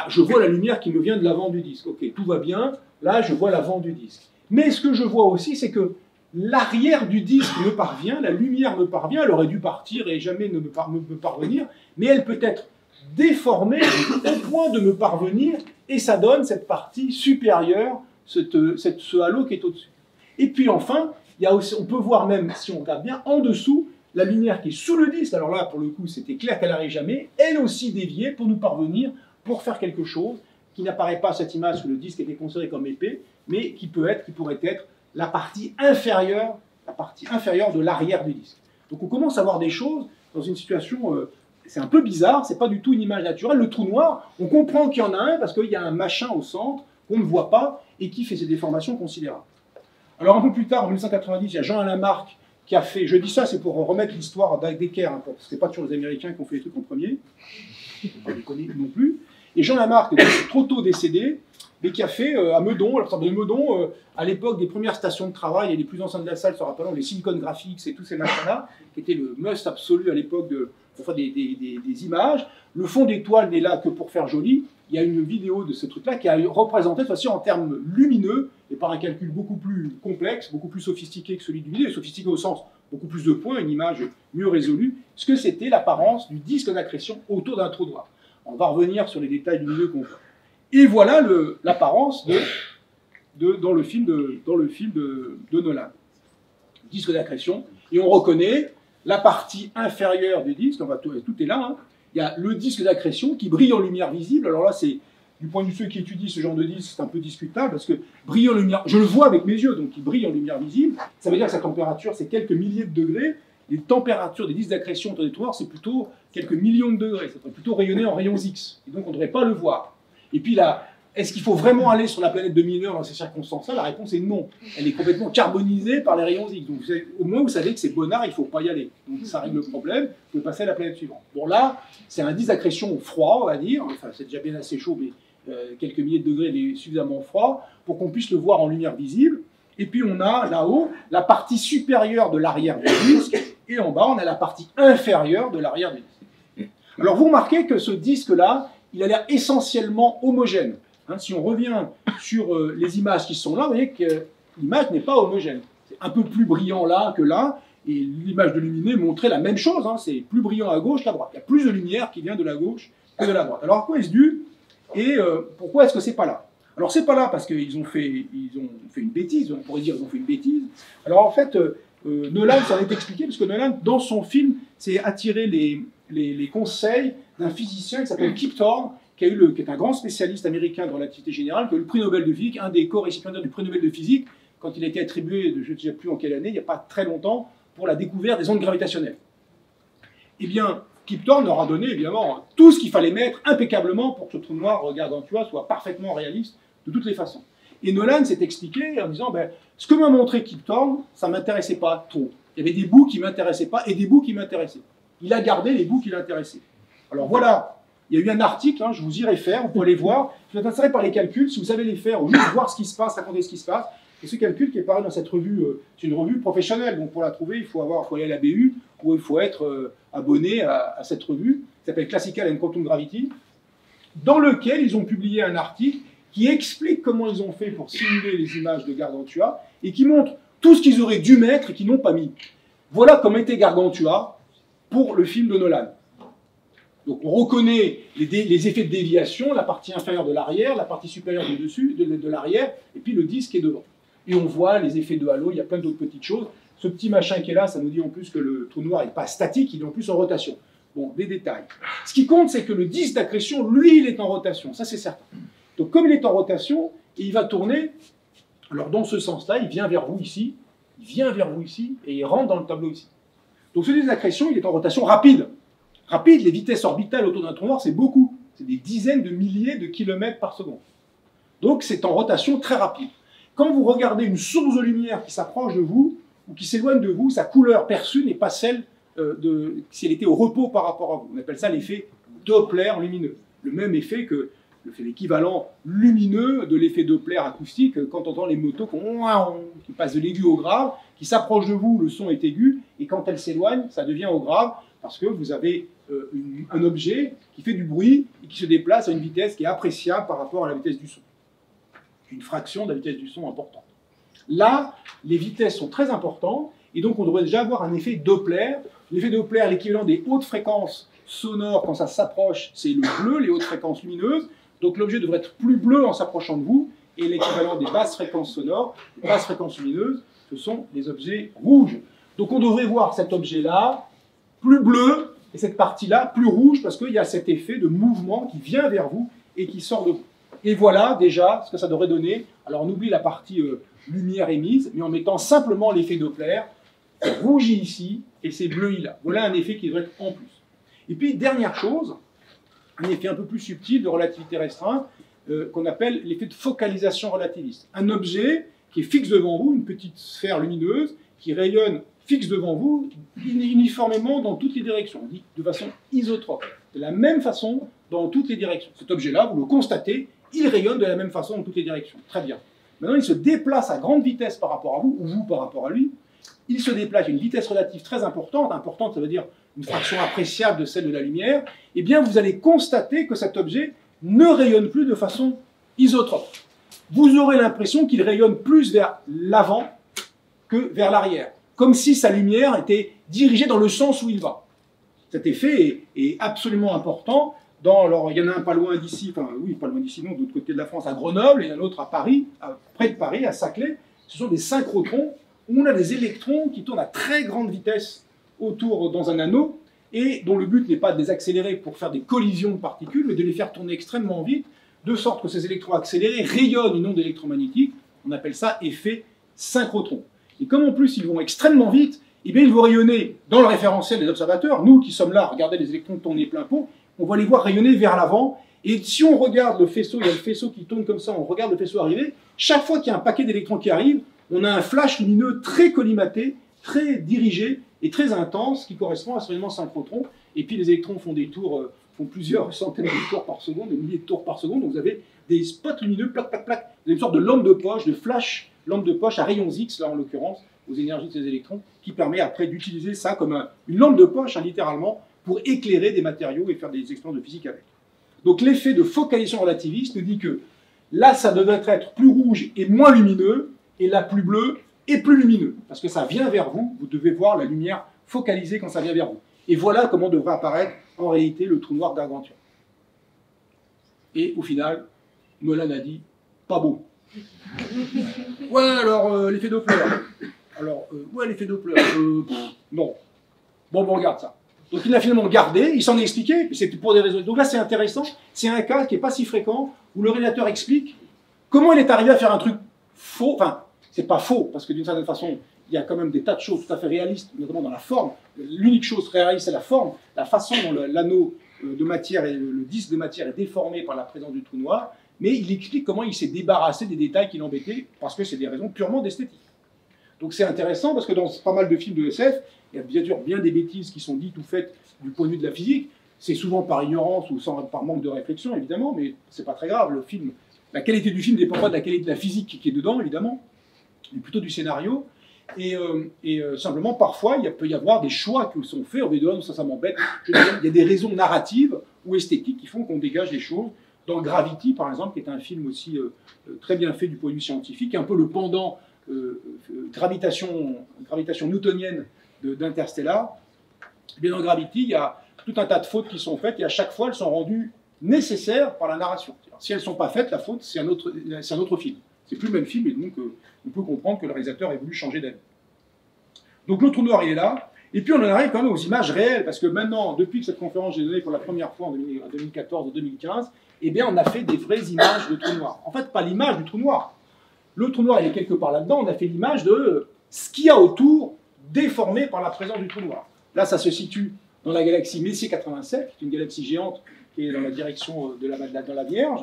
je vois la lumière qui me vient de l'avant du disque. Ok, tout va bien, là, je vois l'avant du disque. Mais ce que je vois aussi, c'est que l'arrière du disque me parvient, la lumière me parvient, elle aurait dû partir et jamais ne me parvenir, mais elle peut être déformée au point de me parvenir, et ça donne cette partie supérieure, ce halo qui est au-dessus. Et puis enfin, on peut voir même, si on regarde bien, en dessous, la lumière qui est sous le disque. Alors là, pour le coup, c'était clair qu'elle n'arrive jamais, elle aussi déviée pour nous parvenir, pour faire quelque chose qui n'apparaît pas à cette image où le disque était considéré comme épais, mais qui pourrait être la partie inférieure de l'arrière du disque. Donc on commence à voir des choses dans une situation, c'est un peu bizarre, c'est pas du tout une image naturelle. Le trou noir, on comprend qu'il y en a un parce qu'il y a un machin au centre qu'on ne voit pas et qui fait ces déformations considérables. Alors un peu plus tard, en 1990, il y a Jean Alain-Marc qui a fait, je dis ça, c'est pour remettre l'histoire d'Heidegger, hein, parce que c'est pas toujours les Américains qui ont fait les trucs en premier, on ne les connaît non plus. Et Jean Lamarck est trop tôt décédé, mais qui a fait à Meudon, à l'époque des premières stations de travail, et les plus anciens de la salle se rappelleront, les Silicon Graphics et tous ces machins-là, qui étaient le must absolu à l'époque pour faire des images. Le fond d'étoile n'est là que pour faire joli. Il y a une vidéo de ce truc-là qui a représenté, cette fois-ci en termes lumineux, et par un calcul beaucoup plus complexe, beaucoup plus sophistiqué que celui du lumineux, sophistiqué au sens beaucoup plus de points, une image mieux résolue, ce que c'était l'apparence du disque d'accrétion autour d'un trou noir. On va revenir sur les détails lumineux qu'on voit. Et voilà l'apparence dans le film de Nolan. Disque d'accrétion. Et on reconnaît la partie inférieure du disque, tout est là, hein. Il y a le disque d'accrétion qui brille en lumière visible. Alors là, c'est du point de vue de ceux qui étudient ce genre de disque, c'est un peu discutable, parce que briller en lumière, je le vois avec mes yeux, donc il brille en lumière visible. Ça veut dire que sa température, c'est quelques milliers de degrés. Les températures des disques d'accrétion autour des trous noirs, c'est plutôt quelques millions de degrés. Ça devrait plutôt rayonner en rayons X. Et donc, on ne devrait pas le voir. Et puis là, est-ce qu'il faut vraiment aller sur la planète de Milnor dans ces circonstances-là? La réponse est non. Elle est complètement carbonisée par les rayons X. Donc, au moins, vous savez que c'est bonnard, il ne faut pas y aller. Donc, ça règle le problème. Vous pouvez passer à la planète suivante. Bon, là, c'est un disque d'accrétion froid, on va dire. Enfin, c'est déjà bien assez chaud, mais quelques milliers de degrés, il est suffisamment froid pour qu'on puisse le voir en lumière visible. Et puis, on a là-haut la partie supérieure de l'arrière du disque. Et en bas, on a la partie inférieure de l'arrière du disque. Alors vous remarquez que ce disque-là, il a l'air essentiellement homogène. Hein, si on revient sur les images qui sont là, vous voyez que l'image n'est pas homogène. C'est un peu plus brillant là que là, et l'image de Luminet montrait la même chose, hein, c'est plus brillant à gauche qu'à droite. Il y a plus de lumière qui vient de la gauche que de la droite. Alors à quoi est-ce dû et pourquoi est-ce que c'est pas là? Alors c'est pas là parce qu'ils ont fait une bêtise, on pourrait dire qu'ils ont fait une bêtise. Alors en fait, Nolan s'en est expliqué, parce que Nolan, dans son film, s'est attiré les conseils d'un physicien qui s'appelle Kip Thorne, qui est un grand spécialiste américain de relativité générale, qui a eu le prix Nobel de physique, un des co-récipiendaires du prix Nobel de physique, quand il a été attribué, je ne sais plus en quelle année, il n'y a pas très longtemps, pour la découverte des ondes gravitationnelles. Eh bien, Kip Thorne leur a donné, évidemment, tout ce qu'il fallait mettre impeccablement pour que ce trou noir Gargantua soit parfaitement réaliste de toutes les façons. Et Nolan s'est expliqué en disant, ben, ce que m'a montré Kip Thorne, ça ne m'intéressait pas trop. Il y avait des bouts qui ne m'intéressaient pas et des bouts qui m'intéressaient. Il a gardé les bouts qui l'intéressaient. Alors voilà, il y a eu un article, hein, je vous y réfère, vous pouvez les voir. Je vais intéressé par les calculs, si vous savez les faire, ou juste voir ce qui se passe, raconter ce qui se passe. Et ce calcul qui est paru dans cette revue, c'est une revue professionnelle, donc pour la trouver, il faut aller à la BU, ou il faut être abonné à cette revue, qui s'appelle Classical and Quantum Gravity, dans lequel ils ont publié un article qui explique comment ils ont fait pour simuler les images de Gargantua, et qui montre tout ce qu'ils auraient dû mettre et qu'ils n'ont pas mis. Voilà comment était Gargantua pour le film de Nolan. Donc on reconnaît les effets de déviation, la partie inférieure de l'arrière, la partie supérieure du dessus, de l'arrière, et puis le disque qui est devant. Et on voit les effets de halo, il y a plein d'autres petites choses. Ce petit machin qui est là, ça nous dit en plus que le trou noir n'est pas statique, il est en plus en rotation. Bon, des détails. Ce qui compte, c'est que le disque d'accrétion, lui, il est en rotation, ça c'est certain. Donc comme il est en rotation, et il va tourner, alors dans ce sens-là, il vient vers vous ici, et il rentre dans le tableau ici. Donc ce disque d'accrétion, il est en rotation rapide. Rapide, les vitesses orbitales autour d'un trou noir, c'est beaucoup. C'est des dizaines de milliers de kilomètres par seconde. Donc c'est en rotation très rapide. Quand vous regardez une source de lumière qui s'approche de vous, ou qui s'éloigne de vous, sa couleur perçue n'est pas celle si elle était au repos par rapport à vous. On appelle ça l'effet Doppler lumineux. Le même effet que l'équivalent lumineux de l'effet Doppler acoustique quand on entend les motos qui passent de l'aigu au grave, qui s'approchent de vous, le son est aigu, et quand elles s'éloignent, ça devient au grave, parce que vous avez un objet qui fait du bruit et qui se déplace à une vitesse qui est appréciable par rapport à la vitesse du son. Une fraction de la vitesse du son importante. Là, les vitesses sont très importantes, et donc on devrait déjà avoir un effet Doppler. L'effet Doppler, l'équivalent des hautes fréquences sonores, quand ça s'approche, c'est le bleu, les hautes fréquences lumineuses. Donc l'objet devrait être plus bleu en s'approchant de vous, et l'équivalent des basses fréquences sonores, les basses fréquences lumineuses, ce sont des objets rouges. Donc on devrait voir cet objet-là plus bleu, et cette partie-là plus rouge, parce qu'il y a cet effet de mouvement qui vient vers vous et qui sort de vous. Et voilà déjà ce que ça devrait donner. Alors on oublie la partie lumière émise, mais en mettant simplement l'effet Doppler, c'est rougi ici et c'est bleui là. Voilà un effet qui devrait être en plus. Et puis dernière chose, un effet un peu plus subtil de relativité restreinte, qu'on appelle l'effet de focalisation relativiste. Un objet qui est fixe devant vous, une petite sphère lumineuse, qui rayonne fixe devant vous, uniformément dans toutes les directions, on dit de façon isotrope, de la même façon dans toutes les directions. Cet objet-là, vous le constatez, il rayonne de la même façon dans toutes les directions. Très bien. Maintenant, il se déplace à grande vitesse par rapport à vous, ou vous par rapport à lui. Il se déplace à une vitesse relative très importante. Importante, ça veut dire une fraction appréciable de celle de la lumière. Eh bien, vous allez constater que cet objet ne rayonne plus de façon isotrope. Vous aurez l'impression qu'il rayonne plus vers l'avant que vers l'arrière. Comme si sa lumière était dirigée dans le sens où il va. Cet effet est absolument important. Alors, il y en a un pas loin d'ici, enfin oui, pas loin d'ici, non, de l'autre côté de la France, à Grenoble, et un autre à Paris, près de Paris, à Saclay. Ce sont des synchrotrons, où on a des électrons qui tournent à très grande vitesse autour dans un anneau, et dont le but n'est pas de les accélérer pour faire des collisions de particules, mais de les faire tourner extrêmement vite, de sorte que ces électrons accélérés rayonnent une onde électromagnétique. On appelle ça effet synchrotron. Et comme en plus ils vont extrêmement vite, eh bien ils vont rayonner dans le référentiel des observateurs. Nous qui sommes là, regardez les électrons tourner plein pot, on va les voir rayonner vers l'avant. Et si on regarde le faisceau, il y a le faisceau qui tourne comme ça, on regarde le faisceau arriver, chaque fois qu'il y a un paquet d'électrons qui arrive, on a un flash lumineux très collimaté, très dirigé et très intense qui correspond à ce rayonnement synchrotron. Et puis les électrons font des tours, font plusieurs centaines de tours par seconde, des milliers de tours par seconde. Donc vous avez des spots lumineux, plac, plac, plac. Vous avez une sorte de lampe de poche, de flash lampe de poche à rayons X, là en l'occurrence, aux énergies de ces électrons, qui permet après d'utiliser ça comme une lampe de poche, hein, littéralement, pour éclairer des matériaux et faire des expériences de physique avec. Donc l'effet de focalisation relativiste nous dit que là, ça devrait être plus rouge et moins lumineux, et là, plus bleu et plus lumineux. Parce que ça vient vers vous, vous devez voir la lumière focalisée quand ça vient vers vous. Et voilà comment devrait apparaître en réalité le trou noir Gargantua. Et au final, Nolan a dit, pas beau. Ouais, alors, l'effet Doppler. Alors, ouais, l'effet Doppler. Non. Bon, on regarde ça. Donc il l'a finalement gardé, il s'en est expliqué, c'était pour des raisons. Donc là, c'est intéressant. C'est un cas qui n'est pas si fréquent, où le réalisateur explique comment il est arrivé à faire un truc faux. Enfin, c'est pas faux, parce que d'une certaine façon, il y a quand même des tas de choses tout à fait réalistes, notamment dans la forme. L'unique chose réaliste, c'est la forme, la façon dont l'anneau de matière et le disque de matière est déformé par la présence du trou noir, mais il explique comment il s'est débarrassé des détails qui l'embêtaient, parce que c'est des raisons purement d'esthétique. Donc c'est intéressant, parce que dans pas mal de films de SF, il y a bien sûr bien des bêtises qui sont dites ou faites du point de vue de la physique. C'est souvent par ignorance ou par manque de réflexion, évidemment, mais c'est pas très grave. Le film, la qualité du film ne dépend pas de la qualité de la physique qui est dedans, évidemment, mais plutôt du scénario. Et simplement, parfois, il peut y avoir des choix qui sont faits. On va dire, ça m'embête. Il y a des raisons narratives ou esthétiques qui font qu'on dégage des choses. Dans Gravity, par exemple, qui est un film aussi très bien fait du point de vue scientifique, qui est un peu le pendant gravitation newtonienne d'Interstellar. Bien dans Gravity, il y a tout un tas de fautes qui sont faites et à chaque fois, elles sont rendues nécessaires par la narration. Si elles ne sont pas faites, la faute, c'est un autre film. C'est plus le même film et donc on peut comprendre que le réalisateur ait voulu changer d'avis. Donc le trou noir, il est là. Et puis on en arrive quand même aux images réelles, parce que maintenant, depuis que cette conférence j'ai donnée pour la première fois en 2014 ou 2015, eh bien on a fait des vraies images de trou noir. En fait, pas l'image du trou noir. Le trou noir, il est quelque part là-dedans. On a fait l'image de ce qu'il y a autour, déformé par la présence du trou noir. Là, ça se situe dans la galaxie Messier 87, qui est une galaxie géante qui est dans la direction de la Vierge,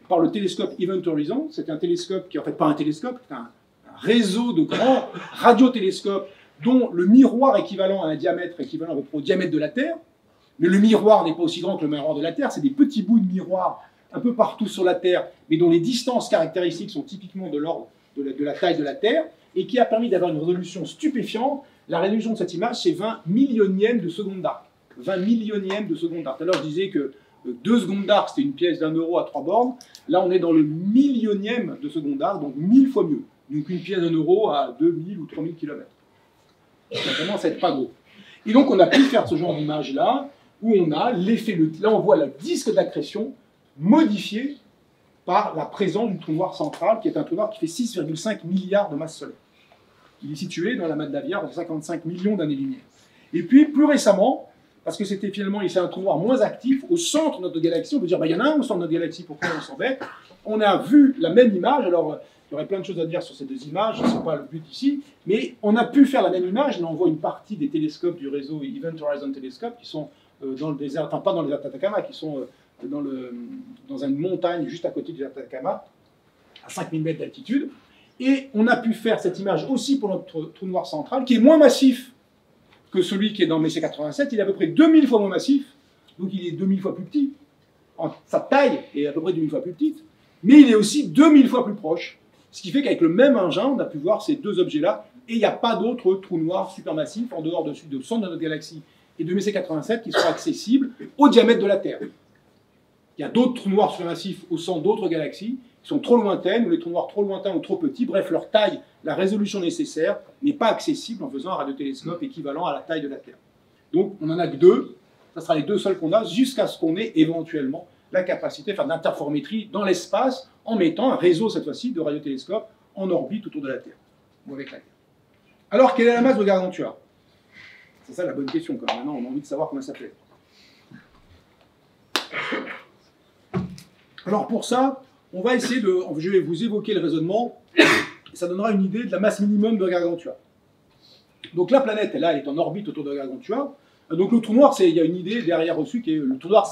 par le télescope Event Horizon. C'est un télescope qui est en fait pas un télescope, c'est un réseau de grands radiotélescopes dont le miroir équivalent à un diamètre équivalent au diamètre de la Terre. Mais le miroir n'est pas aussi grand que le miroir de la Terre, c'est des petits bouts de miroir un peu partout sur la Terre, mais dont les distances caractéristiques sont typiquement de l'ordre de la taille de la Terre, et qui a permis d'avoir une résolution stupéfiante. La résolution de cette image, c'est 20 millionièmes de seconde d'arc. 20 millionièmes de seconde d'arc. Tout à l'heure, je disais que 2 secondes d'arc, c'était une pièce d'1 euro à 3 bornes. Là, on est dans le millionième de seconde d'arc, donc 1000 fois mieux. Donc une pièce d'1 euro à 2000 ou 3000 km. Ça commence à être pas gros. Et donc, on a pu faire ce genre d'image-là, où on a l'effet, là, on voit le disque d'accrétion modifié par la présence du trou noir central, qui est un trou noir qui fait 6,5 milliards de masses solaires. Il est situé dans la masse de la Vierge à 55 millions d'années-lumière. Et puis, plus récemment, parce que c'était finalement, c'est un trou noir moins actif, au centre de notre galaxie, on peut dire, il y en a un au centre de notre galaxie, pourquoi on s'embête? On a vu la même image, alors il y aurait plein de choses à dire sur ces deux images, ce n'est pas le but ici, mais on a pu faire la même image, là on voit une partie des télescopes du réseau Event Horizon Telescope, qui sont dans le désert, enfin pas dans les Atacama, qui sont dans une montagne juste à côté du Atacama, à 5000 mètres d'altitude. Et on a pu faire cette image aussi pour notre trou noir central, qui est moins massif que celui qui est dans Messier 87. Il est à peu près 2000 fois moins massif, donc il est 2000 fois plus petit. Sa taille est à peu près 2000 fois plus petite, mais il est aussi 2000 fois plus proche. Ce qui fait qu'avec le même engin, on a pu voir ces deux objets-là, et il n'y a pas d'autres trous noirs supermassifs en dehors du centre de notre galaxie et de Messier 87 qui sont accessibles au diamètre de la Terre. Il y a d'autres trous noirs supermassifs au centre d'autres galaxies qui sont trop lointaines, ou les trous noirs trop lointains ou trop petits. Bref, leur taille, la résolution nécessaire n'est pas accessible en faisant un radiotélescope équivalent à la taille de la Terre. Donc, on n'en a que deux. Ça sera les deux seuls qu'on a jusqu'à ce qu'on ait éventuellement la capacité de faire de l'interférométrie dans l'espace en mettant un réseau, cette fois-ci, de radiotélescopes en orbite autour de la Terre, ou avec la Terre. Alors, quelle est la masse de Gargantua? C'est ça la bonne question, quand même. Maintenant, on a envie de savoir comment ça fait. Alors, pour ça, on va essayer de... Je vais vous évoquer le raisonnement, et ça donnera une idée de la masse minimum de Gargantua. Donc, la planète, elle est en orbite autour de Gargantua. Donc, le trou noir, il y a une idée derrière reçue qui est le trou noir,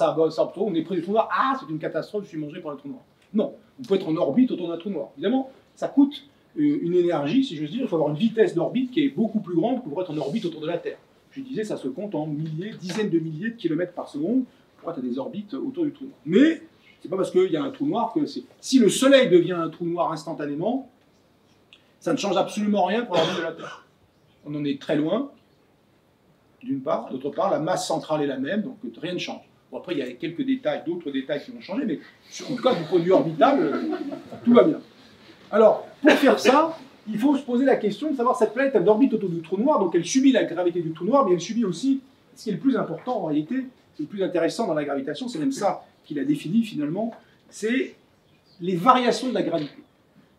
on est près du trou noir, ah, c'est une catastrophe, je suis mangé par le trou noir. Non, vous pouvez être en orbite autour d'un trou noir. Évidemment, ça coûte une énergie, si j'ose dire, il faut avoir une vitesse d'orbite qui est beaucoup plus grande que pour être en orbite autour de la Terre. Je disais, ça se compte en dizaines de milliers de kilomètres par seconde pour être à des orbites autour du trou noir. Mais, c'est pas parce qu'il y a un trou noir que c'est... Si le Soleil devient un trou noir instantanément, ça ne change absolument rien pour l'orbite de la Terre. On en est très loin. d'une part. D'autre part, la masse centrale est la même, donc rien ne change. Bon, après, il y a quelques détails, d'autres détails qui vont changer, mais en tout cas, du point de vue orbital, tout va bien. Alors, pour faire ça, il faut se poser la question de savoir cette planète, elle orbite autour du trou noir, donc elle subit la gravité du trou noir, mais elle subit aussi, ce qui est le plus important en réalité, c'est le plus intéressant dans la gravitation, c'est même ça qu'il a défini finalement, c'est les variations de la gravité.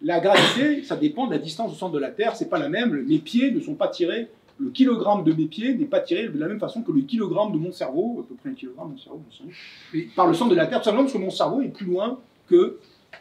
La gravité, ça dépend de la distance au centre de la Terre, c'est pas la même, mes pieds ne sont pas tirés, le kilogramme de mes pieds n'est pas tiré de la même façon que le kilogramme de mon cerveau, à peu près un kilogramme de mon cerveau, mais par le centre de la Terre, tout simplement parce que mon cerveau est plus loin que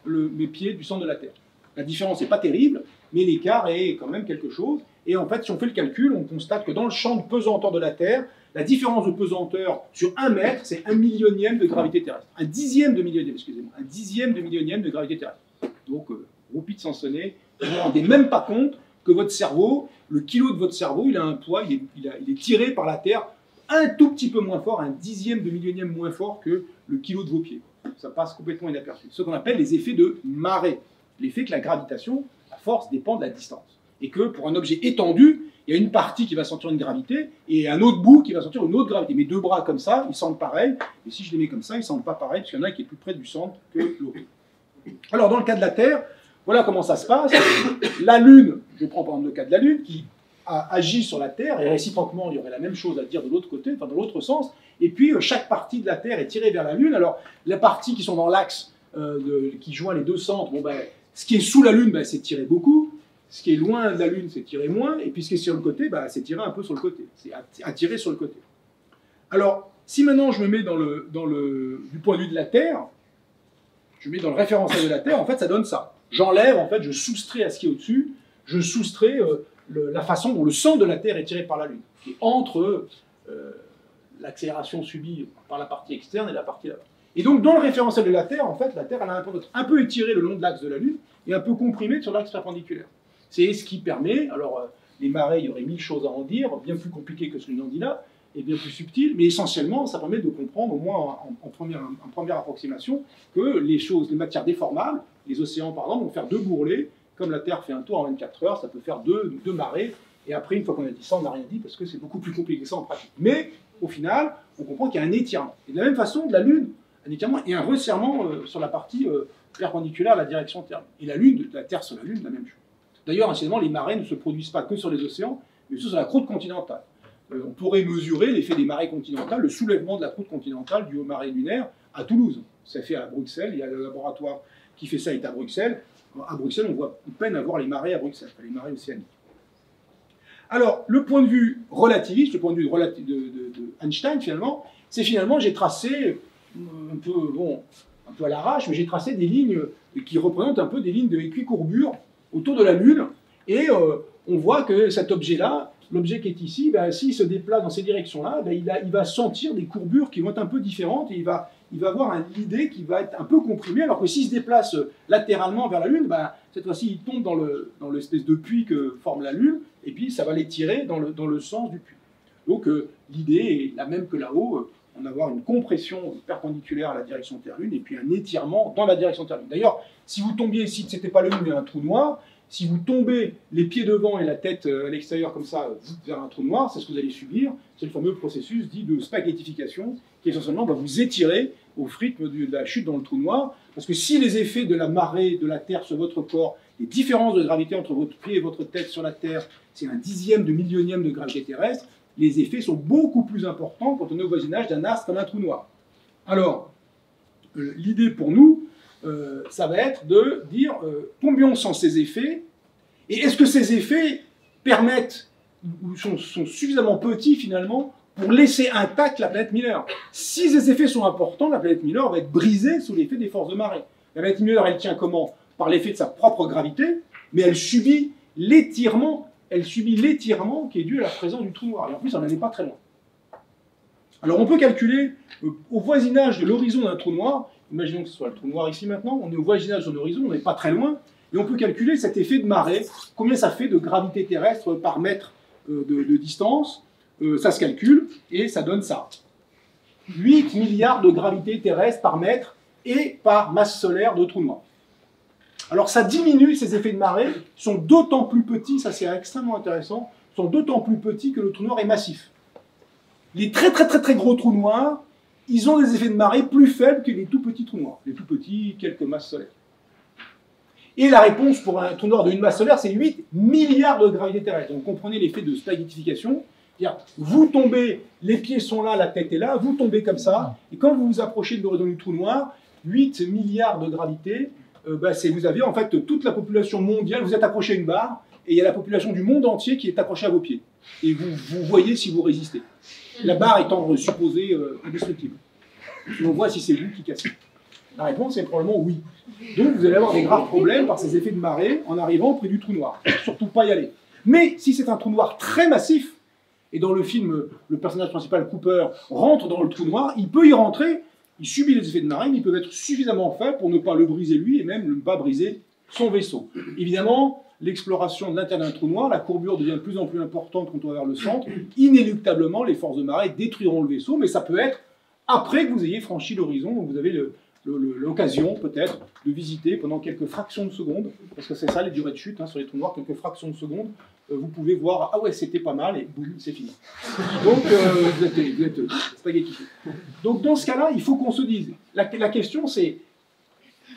mes pieds du centre de la Terre. La différence n'est pas terrible, mais l'écart est quand même quelque chose. Et en fait, si on fait le calcul, on constate que dans le champ de pesanteur de la Terre, la différence de pesanteur sur 1 mètre, c'est 1/1000e de gravité terrestre. 1/10e de millionième, excusez-moi. 1/10e de millionième de gravité terrestre. Donc, roupie de Sansonnet, vous ne vous rendez même pas compte que votre cerveau, le kilo de votre cerveau, il a un poids, il est tiré par la Terre un tout petit peu moins fort, 1/10e de millionième moins fort que le kilo de vos pieds. Ça passe complètement inaperçu. Ce qu'on appelle les effets de marée. L'effet que la gravitation, la force, dépend de la distance. Et que pour un objet étendu, il y a une partie qui va sentir une gravité et un autre bout qui va sentir une autre gravité. Mes deux bras comme ça, ils sentent pareil. Et si je les mets comme ça, ils ne sentent pas pareil, parce qu'il y en a un qui est plus près du centre que l'autre. Alors dans le cas de la Terre, voilà comment ça se passe. La Lune, je prends par exemple le cas de la Lune, qui agit sur la Terre, et réciproquement, il y aurait la même chose à dire de l'autre côté, enfin dans l'autre sens. Et puis chaque partie de la Terre est tirée vers la Lune. Alors les parties qui sont dans l'axe qui joint les deux centres, bon, ben, ce qui est sous la Lune, ben, c'est tiré beaucoup. Ce qui est loin de la Lune, c'est tiré moins. Et puis ce qui est sur le côté, ben, c'est tiré un peu sur le côté. C'est attiré sur le côté. Alors, si maintenant je me mets du point de vue de la Terre, je mets dans le référentiel de la Terre, en fait, ça donne ça. J'enlève, en fait, je soustrais à ce qui est au-dessus, je soustrais la façon dont le centre de la Terre est tiré par la Lune. Et entre l'accélération subie par la partie externe et la partie là-bas. Et donc, dans le référentiel de la Terre, en fait, la Terre elle a un peu étiré le long de l'axe de la Lune et un peu comprimé sur l'axe perpendiculaire. C'est ce qui permet, alors les marées, il y aurait 1000 choses à en dire, bien plus compliquées que ce que nous en dit là, et bien plus subtiles, mais essentiellement, ça permet de comprendre, au moins en première approximation, que les matières déformables, les océans par exemple, vont faire 2 bourrelets, comme la Terre fait un tour en 24 heures, ça peut faire deux marées, et après, une fois qu'on a dit ça, on n'a rien dit, parce que c'est beaucoup plus compliqué que ça en pratique. Mais, au final, on comprend qu'il y a un étirement. Et de la même façon, de la Lune, un étirement et un resserrement sur la partie perpendiculaire à la direction thermique. Et la Lune, la Terre sur la Lune, la même chose. D'ailleurs, incidemment, les marées ne se produisent pas que sur les océans, mais aussi sur la croûte continentale. On pourrait mesurer l'effet des marées continentales, le soulèvement de la croûte continentale dû aux marées lunaires à Toulouse. Ça fait à Bruxelles, il y a le laboratoire qui fait ça, il est à Bruxelles. À Bruxelles, on peine à voir les marées à Bruxelles, les marées océaniques. Alors, le point de vue relativiste, le point de vue de Einstein, finalement, c'est finalement, j'ai tracé, un peu à l'arrache, mais j'ai tracé des lignes qui représentent un peu des lignes de équicourbure autour de la Lune, et on voit que cet objet-là, l'objet qui est ici, ben, s'il se déplace dans ces directions-là, ben, il va sentir des courbures qui vont être un peu différentes, et il va avoir l'idée qui va être un peu comprimée, alors que s'il se déplace latéralement vers la Lune, ben, cette fois-ci, il tombe dans l'espèce de puits que forme la Lune, et puis ça va l'étirer dans le sens du puits. Donc l'idée est la même que là-haut, on va avoir une compression perpendiculaire à la direction Terre-Lune, et puis un étirement dans la direction Terre-Lune. D'ailleurs, si vous tombiez ici, ce n'était pas la Lune, mais un trou noir, si vous tombez les pieds devant et la tête à l'extérieur comme ça, vers un trou noir, c'est ce que vous allez subir. C'est le fameux processus dit de spaghettification, qui essentiellement va vous étirer au rythme de la chute dans le trou noir. Parce que si les effets de la marée, de la Terre sur votre corps, les différences de gravité entre votre pied et votre tête sur la Terre, c'est 1/10e de millionième de gravité terrestre, les effets sont beaucoup plus importants quand on est au voisinage d'un astre comme un trou noir. Alors, l'idée pour nous, ça va être de dire combien sont ces effets, et est-ce que ces effets permettent, ou sont suffisamment petits finalement, pour laisser intacte la planète Miller. Si ces effets sont importants, la planète Miller va être brisée sous l'effet des forces de marée. La planète Miller, elle tient comment? Par l'effet de sa propre gravité, mais elle subit l'étirement qui est dû à la présence du trou noir. Et en plus, on n'en est pas très loin. Alors on peut calculer au voisinage de l'horizon d'un trou noir, imaginons que ce soit le trou noir ici maintenant, on est au voisinage de l'horizon, on n'est pas très loin, et on peut calculer cet effet de marée, combien ça fait de gravité terrestre par mètre de distance, ça se calcule, et ça donne ça. 8 milliards de gravité terrestre par mètre et par masse solaire de trou noir. Alors ça diminue, ces effets de marée sont d'autant plus petits, ça c'est extrêmement intéressant, sont d'autant plus petits que le trou noir est massif. Les très gros trous noirs, ils ont des effets de marée plus faibles que les tout petits trous noirs. Les tout petits, quelques masses solaires. Et la réponse pour un trou noir de une masse solaire, c'est 8 milliards de gravité terrestre. Donc comprenez l'effet de spaghettification. Vous tombez, les pieds sont là, la tête est là, vous tombez comme ça, et quand vous vous approchez de l'horizon du trou noir, 8 milliards de gravité, vous avez en fait toute la population mondiale, vous êtes accroché à une barre, et il y a la population du monde entier qui est accrochée à vos pieds. Et vous voyez si vous résistez. La barre étant supposée indestructible. Et on voit si c'est vous qui cassez. La réponse est probablement oui. Donc vous allez avoir des graves problèmes par ces effets de marée en arrivant près du trou noir. Surtout pas y aller. Mais si c'est un trou noir très massif, et dans le film, le personnage principal, Cooper, rentre dans le trou noir, il peut y rentrer, il subit les effets de marée, mais ils peuvent être suffisamment faibles pour ne pas le briser lui, et même ne pas briser son vaisseau. Évidemment, l'exploration de l'intérieur d'un trou noir, la courbure devient de plus en plus importante quand on va vers le centre. Inéluctablement, les forces de marée détruiront le vaisseau, mais ça peut être après que vous ayez franchi l'horizon, donc vous avez l'occasion peut-être de visiter pendant quelques fractions de secondes, parce que c'est ça les durées de chute, sur les trous noirs, quelques fractions de secondes, vous pouvez voir, ah ouais, c'était pas mal, et boum, c'est fini. Donc vous êtes spaghettifié. Donc dans ce cas-là, il faut qu'on se dise, la question c'est,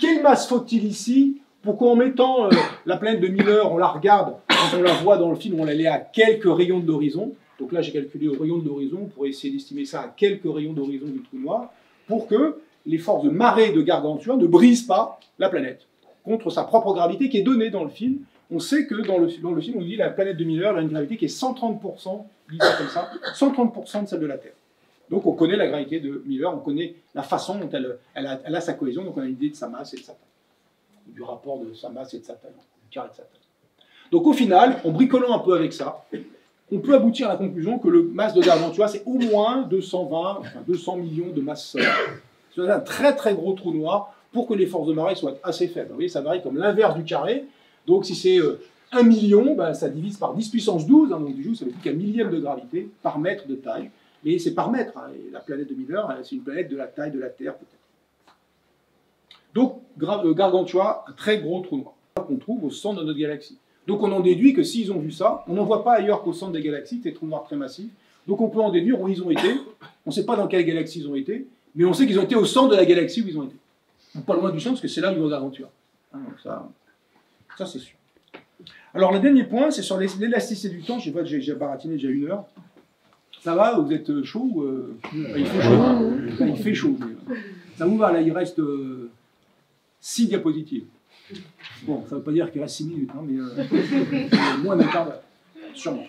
quelle masse faut-il ici pour qu'en mettant la planète de Miller, on la regarde, quand on la voit dans le film, on la lit à quelques rayons de l'horizon. Donc là, j'ai calculé au rayon de l'horizon pour essayer d'estimer ça à quelques rayons d'horizon du trou noir, pour que les forces de marée de Gargantua ne brisent pas la planète contre sa propre gravité qui est donnée dans le film. On sait que dans le film, on dit que la planète de Miller a une gravité qui est 130%, dit ça comme ça, 130% de celle de la Terre. Donc on connaît la gravité de Miller, on connaît la façon dont elle a sa cohésion, donc on a une idée de sa masse et de sa taille, du rapport de sa masse et de sa taille, du carré de sa taille. Donc au final, en bricolant un peu avec ça, on peut aboutir à la conclusion que le masse de Gargantua, c'est au moins 200 millions de masses solaires. C'est un très gros trou noir pour que les forces de marée soient assez faibles. Vous voyez, ça varie comme l'inverse du carré. Donc si c'est 1 million, ça divise par 10 puissance 12, donc du coup ça veut dire qu'il y a 1 millième de gravité par mètre de taille. Et c'est par mètre. Et la planète de Miller, c'est une planète de la taille de la Terre peut-être. Donc Gargantua, un très gros trou noir qu'on trouve au centre de notre galaxie. Donc on en déduit que s'ils ont vu ça, on n'en voit pas ailleurs qu'au centre des galaxies, des trous noirs très massifs. Donc on peut en déduire où ils ont été. On ne sait pas dans quelle galaxie ils ont été, mais on sait qu'ils ont été au centre de la galaxie où ils ont été. Ou pas loin du centre, parce que c'est là où ils vont Gargantua. Donc ça c'est sûr. Alors le dernier point, c'est sur l'élasticité du temps. Je vois que j'ai baratiné déjà 1 heure. Ça va, vous êtes chaud il fait chaud. Il fait chaud. Ça vous va, là, il reste 6 diapositives. Bon, ça ne veut pas dire qu'il reste 6 minutes, mais moins d'un quart d'heure, sûrement.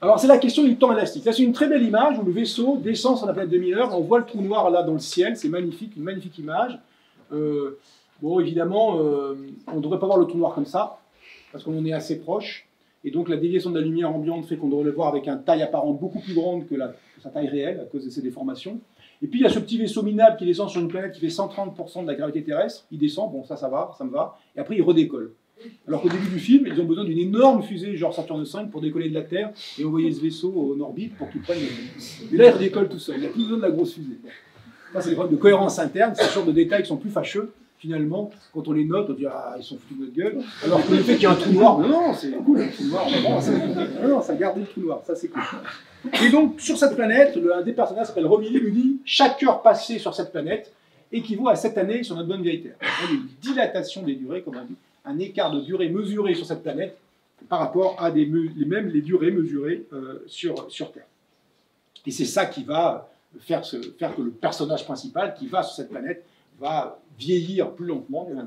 Alors, c'est la question du temps élastique. Là, c'est une très belle image où le vaisseau descend sur la planète de Miller. On voit le trou noir là dans le ciel, c'est magnifique, une magnifique image. Bon, évidemment, on ne devrait pas voir le trou noir comme ça, parce qu'on en est assez proche. Et donc, la déviation de la lumière ambiante fait qu'on devrait le voir avec une taille apparente beaucoup plus grande que sa taille réelle, à cause de ses déformations. Et puis, il y a ce petit vaisseau minable qui descend sur une planète qui fait 130% de la gravité terrestre. Il descend, bon, ça va, ça me va. Et après, il redécolle. Alors qu'au début du film, ils ont besoin d'une énorme fusée, genre Saturne V, pour décoller de la Terre et envoyer ce vaisseau en orbite pour qu'il prenne... Et là, il redécolle tout seul. Il n'a plus besoin de la grosse fusée. Ça, c'est des problèmes de cohérence interne. C'est ce genre de détails qui sont plus fâcheux. Finalement, quand on les note, on dit « Ah, ils sont foutus de notre gueule ». Alors que le fait qu'il y ait un trou noir, non, c'est cool, le trou noir. Non, ça garde le trou noir, ça c'est cool. Et donc, sur cette planète, un des personnages s'appelle Romilly, lui dit « Chaque heure passée sur cette planète équivaut à 7 années sur notre bonne vieille Terre ». Il y a une dilatation des durées, comme on dit, un écart de durée mesuré sur cette planète par rapport à les durées mesurées sur Terre. Et c'est ça qui va faire que le personnage principal qui va sur cette planète va vieillir plus lentement, il va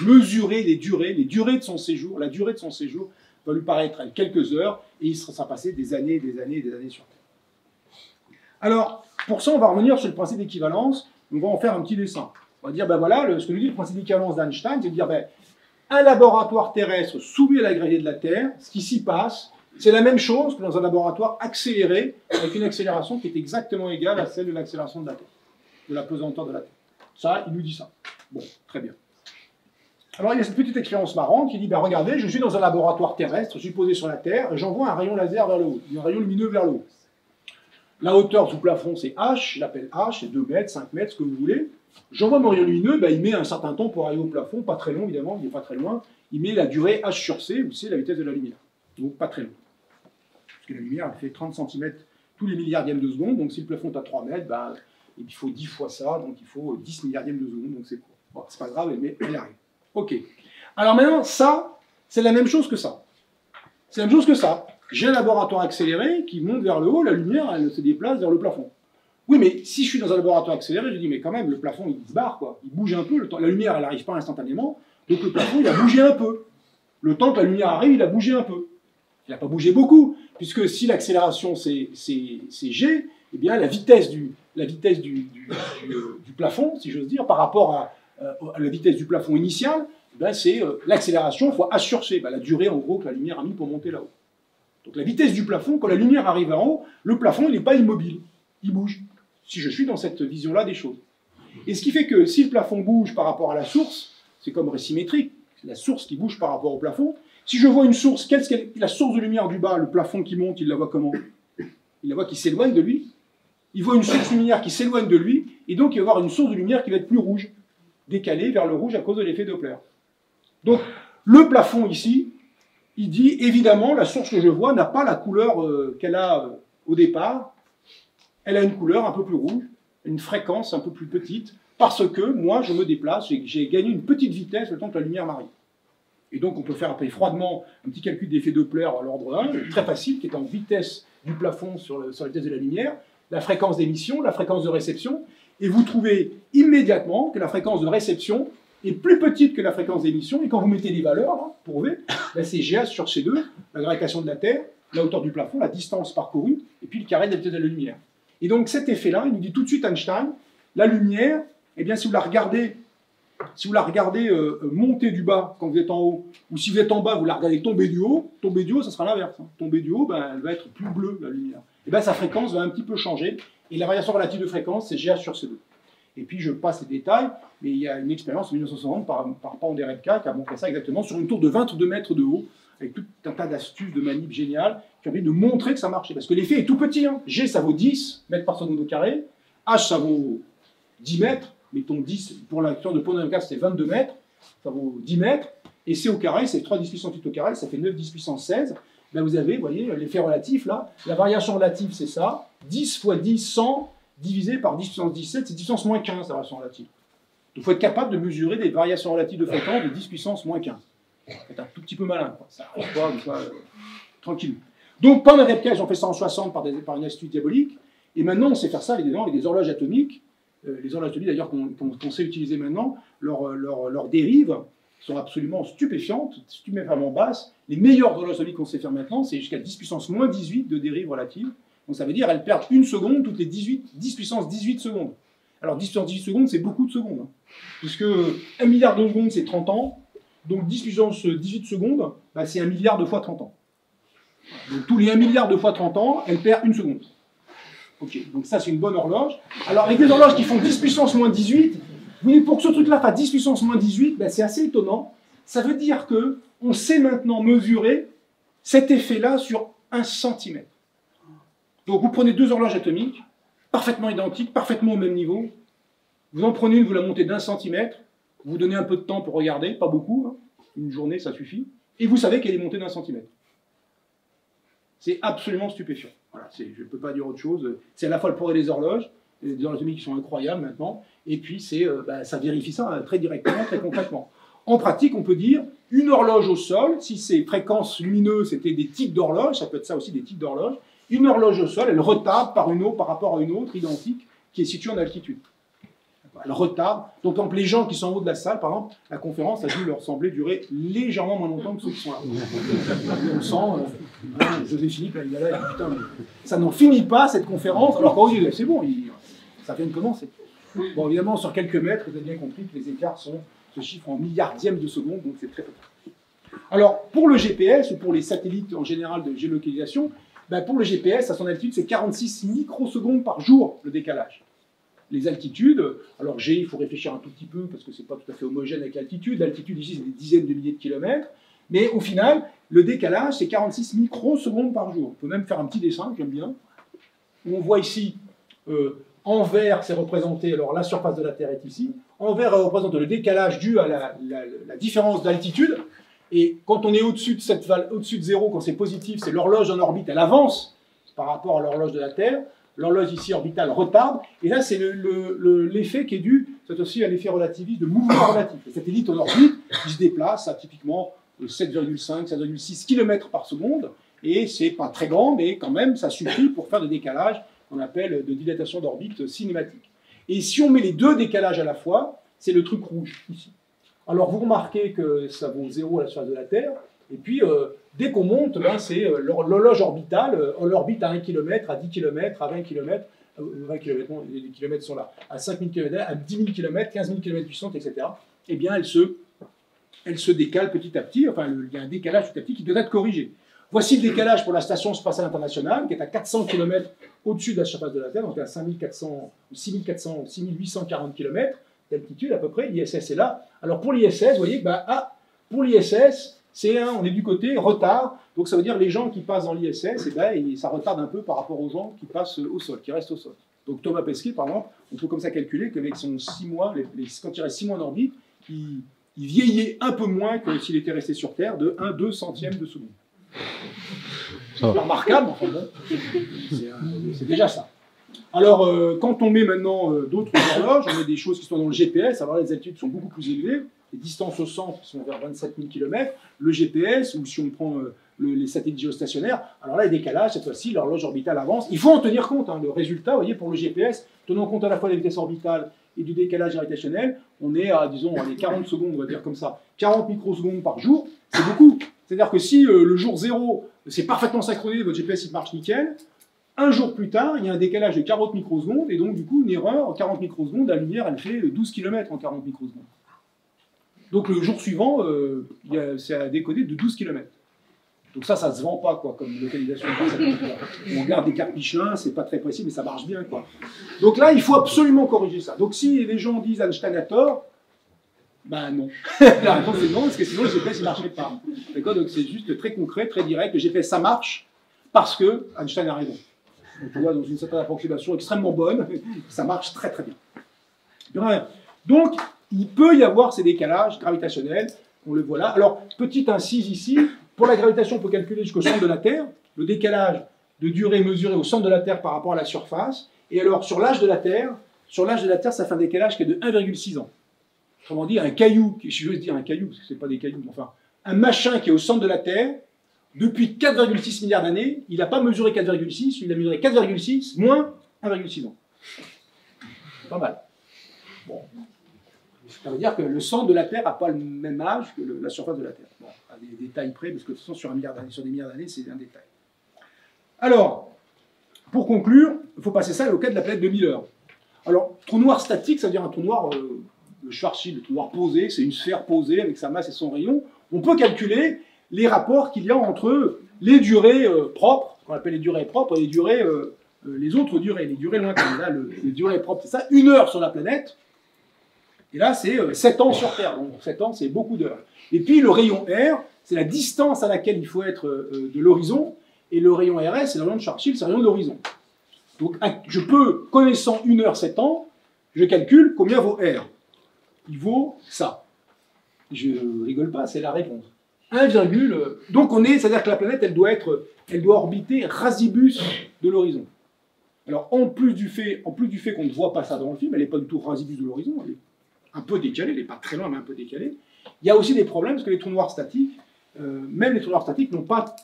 mesurer les durées de son séjour. La durée de son séjour va lui paraître à quelques heures, et il sera passé des années et des années et des années sur Terre. Alors, pour ça, on va revenir sur le principe d'équivalence. On va en faire un petit dessin. On va dire, ben voilà, ce que nous dit le principe d'équivalence d'Einstein, c'est de dire, ben, un laboratoire terrestre soumis à la gravité de la Terre, ce qui s'y passe, c'est la même chose que dans un laboratoire accéléré, avec une accélération qui est exactement égale à celle de l'accélération de la Terre, de la pesanteur de la Terre. Ça, il nous dit ça. Bon, très bien. Alors, il y a cette petite expérience marrante qui dit, ben, regardez, je suis dans un laboratoire terrestre, je suis posé sur la Terre, et j'envoie un rayon laser vers le haut, un rayon lumineux vers le haut. La hauteur sous plafond, c'est H, je l'appelle H, c'est 2 mètres, 5 mètres, ce que vous voulez. J'envoie mon rayon lumineux, ben, il met un certain temps pour arriver au plafond, pas très long, évidemment, il n'est pas très loin. Il met la durée H sur C, où c'est la vitesse de la lumière. Donc, pas très long. Parce que la lumière, elle fait 30 cm tous les milliardièmes de seconde. Donc si le plafond est à 3 mètres, ben, il faut 10 fois ça, donc il faut 10 milliardièmes de seconde, donc c'est court. Bon, c'est pas grave, mais elle arrive. Ok. Alors maintenant, ça, c'est la même chose que ça. C'est la même chose que ça. J'ai un laboratoire accéléré qui monte vers le haut, la lumière, elle se déplace vers le plafond. Oui, mais si je suis dans un laboratoire accéléré, je dis, mais quand même, le plafond, il se barre, quoi. Il bouge un peu, la lumière, elle n'arrive pas instantanément, donc le plafond, il a bougé un peu. Le temps que la lumière arrive, il a bougé un peu. Il n'a pas bougé beaucoup, puisque si l'accélération, c'est g, eh bien, la vitesse du plafond, si j'ose dire, par rapport à la vitesse du plafond initial, ben c'est l'accélération fois h sur c, ben la durée en gros que la lumière a mis pour monter là-haut. Donc la vitesse du plafond, quand la lumière arrive en haut, le plafond il n'est pas immobile, il bouge, si je suis dans cette vision-là des choses. Et ce qui fait que si le plafond bouge par rapport à la source, c'est comme récimétrique, c'est la source qui bouge par rapport au plafond. Si je vois une source, la source de lumière du bas, le plafond qui monte, il la voit comment? Il la voit qui s'éloigne de lui. Il voit une source de lumière qui s'éloigne de lui, et donc il va avoir une source de lumière qui va être plus rouge, décalée vers le rouge à cause de l'effet Doppler. Donc, le plafond ici, il dit, évidemment, la source que je vois n'a pas la couleur qu'elle a au départ. Elle a une couleur un peu plus rouge, une fréquence un peu plus petite, parce que moi, je me déplace, j'ai gagné une petite vitesse le temps que la lumière m'arrive. Et donc, on peut faire après froidement un petit calcul d'effet Doppler à l'ordre 1, très facile, qui est en vitesse du plafond sur la vitesse de la lumière, la fréquence d'émission, la fréquence de réception, et vous trouvez immédiatement que la fréquence de réception est plus petite que la fréquence d'émission, et quand vous mettez les valeurs, là, pour V, ben c'est GH sur C2, la gravtation de la Terre, la hauteur du plafond, la distance parcourue, et puis le carré de la vitesse de la lumière. Et donc cet effet-là, il nous dit tout de suite Einstein, la lumière, eh bien si vous la regardez monter du bas quand vous êtes en haut, ou si vous êtes en bas, vous la regardez tomber du haut, ça sera l'inverse. Hein. Tomber du haut, ben, elle va être plus bleue, la lumière. Et bien sa fréquence va un petit peu changer, et la variation relative de fréquence, c'est GH sur C2. Et puis je passe les détails, mais il y a une expérience en 1960 par Panderebka qui a montré ça exactement sur une tour de 22 mètres de haut, avec tout un tas d'astuces, de manip géniales, qui ont permis de montrer que ça marchait. Parce que l'effet est tout petit. Hein. G, ça vaut 10 mètres par seconde au carré. H, ça vaut 10 mètres. Mettons 10, pour la tour de Panderebka, c'était 22 mètres. Ça vaut 10 mètres. Et C au carré, c'est 3 10 puissance 8 au carré, ça fait 9 10 puissance 16. Ben vous avez, vous voyez, l'effet relatif, là. La variation relative, c'est ça. 10 fois 10, 100. Divisé par 10 puissance 17, c'est 10 puissance moins 15, la variation relative. Donc il faut être capable de mesurer des variations relatives de fréquence de 10 puissance moins 15. C'est un tout petit peu malin, quoi. Ça arrive pas, tranquille. Donc Panderebka, ils ont fait ça en 60 par une astuce diabolique, et maintenant on sait faire ça avec des horloges atomiques. Les horloges atomiques, d'ailleurs, qu'on sait utiliser maintenant, leurs dérives sont absolument stupéfiantes, stupéfiamment basses. Les meilleures horloges atomiques qu'on sait faire maintenant, c'est jusqu'à 10 puissance moins 18 de dérives relatives. Donc ça veut dire qu'elles perdent une seconde toutes les 10 puissance 18 secondes. Alors 10 puissance 18 secondes, c'est beaucoup de secondes. Hein, puisque 1 milliard de secondes, c'est 30 ans. Donc 10 puissance 18 secondes, bah, c'est 1 milliard de fois 30 ans. Donc tous les 1 milliard de fois 30 ans, elles perdent une seconde. Ok, donc ça c'est une bonne horloge. Alors avec des horloges qui font 10 puissance moins 18, vous voyez, pour que ce truc-là fasse 10 puissance moins 18, bah, c'est assez étonnant. Ça veut dire qu'on sait maintenant mesurer cet effet-là sur 1 centimètre. Donc vous prenez deux horloges atomiques, parfaitement identiques, parfaitement au même niveau. Vous en prenez une, vous la montez d'1 centimètre, vous donnez un peu de temps pour regarder, pas beaucoup, hein. Une journée ça suffit, et vous savez qu'elle est montée d'1 centimètre. C'est absolument stupéfiant. Voilà, je ne peux pas dire autre chose. C'est à la fois le progrès des horloges atomiques qui sont incroyables maintenant, et puis ça vérifie ça très directement, très concrètement. En pratique, on peut dire, une horloge au sol, si ces fréquences lumineuses c'était des tics d'horloge, ça peut être ça aussi des tics d'horloge, une horloge au sol, elle retarde par rapport à une autre identique qui est située en altitude. Elle retarde. Donc, par exemple, les gens qui sont en haut de la salle, par exemple, la conférence a dû leur sembler durer légèrement moins longtemps que ceux qui sont là. On sent, José Philippe, là, il est là, il dit, putain, mais ça n'en finit pas cette conférence, alors qu'on dit, c'est bon, ça vient de commencer. Bon, évidemment, sur quelques mètres, vous avez bien compris que les écarts se chiffrent en milliardièmes de seconde, donc c'est très petit. Alors, pour le GPS, ou pour les satellites en général de géolocalisation, ben pour le GPS, à son altitude, c'est 46 microsecondes par jour, le décalage. Les altitudes, alors G, il faut réfléchir un tout petit peu, parce que c'est pas tout à fait homogène avec l'altitude. L'altitude ici, c'est des dizaines de milliers de kilomètres. Mais au final, le décalage, c'est 46 microsecondes par jour. On peut même faire un petit dessin, j'aime bien, où on voit ici, en vert, c'est représenté, alors la surface de la Terre est ici, en vert, elle représente le décalage dû à la différence d'altitude. Et quand on est au-dessus de 0, quand c'est positif, c'est l'horloge en orbite, elle avance par rapport à l'horloge de la Terre. L'horloge ici orbitale retarde, et là c'est l'effet qui est dû, c'est aussi à l'effet relativiste de mouvement relatif. Le satellite en orbite, il se déplace à typiquement 7,5, 7,6 km par seconde, et c'est pas très grand, mais quand même ça suffit pour faire des décalages qu'on appelle de dilatation d'orbite cinématique. Et si on met les deux décalages à la fois, c'est le truc rouge ici. Alors vous remarquez que ça vaut 0 à la surface de la Terre, et puis dès qu'on monte, ben, c'est l'horloge orbitale, on l'orbite à 1 km, à 10 km, à 20 km, 20 km, non, les kilomètres sont là, à 5000 km, à 10 000 km, 15 000 km puissante, etc. Eh bien, elle se décale petit à petit, enfin, il y a un décalage petit à petit qui doit être corrigé. Voici le décalage pour la Station spatiale internationale, qui est à 400 km au-dessus de la surface de la Terre, donc à 6840 km d'altitude à peu près, l'ISS est là. Alors pour l'ISS, vous voyez que pour l'ISS, on est du côté retard, donc ça veut dire les gens qui passent dans l'ISS, ça retarde un peu par rapport aux gens qui passent au sol, qui restent au sol. Donc Thomas Pesquet, par exemple, on peut comme ça calculer qu'avec son 6 mois, quand il reste 6 mois en orbite, il vieillit un peu moins que s'il était resté sur Terre, de 1/2 centième de seconde. C'est remarquable, enfin bon, c'est déjà ça. Alors, quand on met maintenant d'autres horloges, on met des choses qui sont dans le GPS, alors là, les altitudes sont beaucoup plus élevées, les distances au centre sont vers 27 000 km, le GPS, ou si on prend les satellites géostationnaires, alors là, les décalages, cette fois-ci, l'horloge orbitale avance. Il faut en tenir compte, hein, le résultat, vous voyez, pour le GPS, tenant compte à la fois de la vitesse orbitale et du décalage gravitationnel, on est à, disons, 40 secondes, on va dire comme ça, 40 microsecondes par jour, c'est beaucoup. C'est-à-dire que si le jour 0, c'est parfaitement synchronisé, votre GPS il marche nickel, un jour plus tard, il y a un décalage de 40 microsecondes, et donc du coup, une erreur, en 40 microsecondes, la lumière, elle fait 12 km en 40 microsecondes. Donc le jour suivant, c'est à décoder de 12 km. Donc ça se vend pas, quoi, comme localisation. On regarde des cartes Michelin, c'est pas très précis, mais ça marche bien, quoi. Donc là, il faut absolument corriger ça. Donc si les gens disent Einstein a tort, ben non. La réponse est non, parce que sinon le GPS ne marcherait pas. D'accord. Donc c'est juste très concret, très direct. Le GPS, ça marche parce que Einstein a raison. Donc, tu vois, dans une certaine approximation extrêmement bonne, ça marche très très bien. Donc, il peut y avoir ces décalages gravitationnels, on le voit là. Alors, petite incise ici, pour la gravitation, on peut calculer jusqu'au centre de la Terre, le décalage de durée mesuré au centre de la Terre par rapport à la surface. Et alors, sur l'âge de la Terre, ça fait un décalage qui est de 1,6 ans. Autrement dit, un caillou, si j'ose dire un caillou, parce que ce n'est pas des cailloux, mais enfin, un machin qui est au centre de la Terre, depuis 4,6 milliards d'années, il n'a pas mesuré 4,6, il a mesuré 4,6 moins 1,6 ans. Pas mal. Bon. Ça veut dire que le centre de la Terre n'a pas le même âge que la surface de la Terre. Bon, à des détails près, parce que de toute façon, sur des milliards d'années, c'est un détail. Alors, pour conclure, il faut passer ça au cas de la planète de Miller. Alors, trou noir statique, ça veut dire un trou noir, le Schwarzschild, le trou noir posé, c'est une sphère posée avec sa masse et son rayon. On peut calculer les rapports qu'il y a entre les durées propres, qu'on appelle les durées propres, et les durées, les autres durées, les durées lointaines. Là, les durées propres, c'est ça, 1 heure sur la planète, et là, c'est 7 ans sur Terre. Donc 7 ans, c'est beaucoup d'heures. Et puis, le rayon R, c'est la distance à laquelle il faut être de l'horizon, et le rayon RS, c'est le rayon de Schwarzschild, c'est le rayon de l'horizon. Donc, je peux, connaissant 1 heure 7 ans, je calcule combien vaut R. Il vaut ça. Je rigole pas, c'est la réponse. 1, donc c'est-à-dire que la planète, elle doit orbiter rasibus de l'horizon. Alors, en plus du fait qu'on ne voit pas ça dans le film, elle n'est pas du tout rasibus de l'horizon, elle est un peu décalée, elle n'est pas très loin, mais un peu décalée. Il y a aussi des problèmes, parce que les trous noirs statiques, même les trous noirs statiques,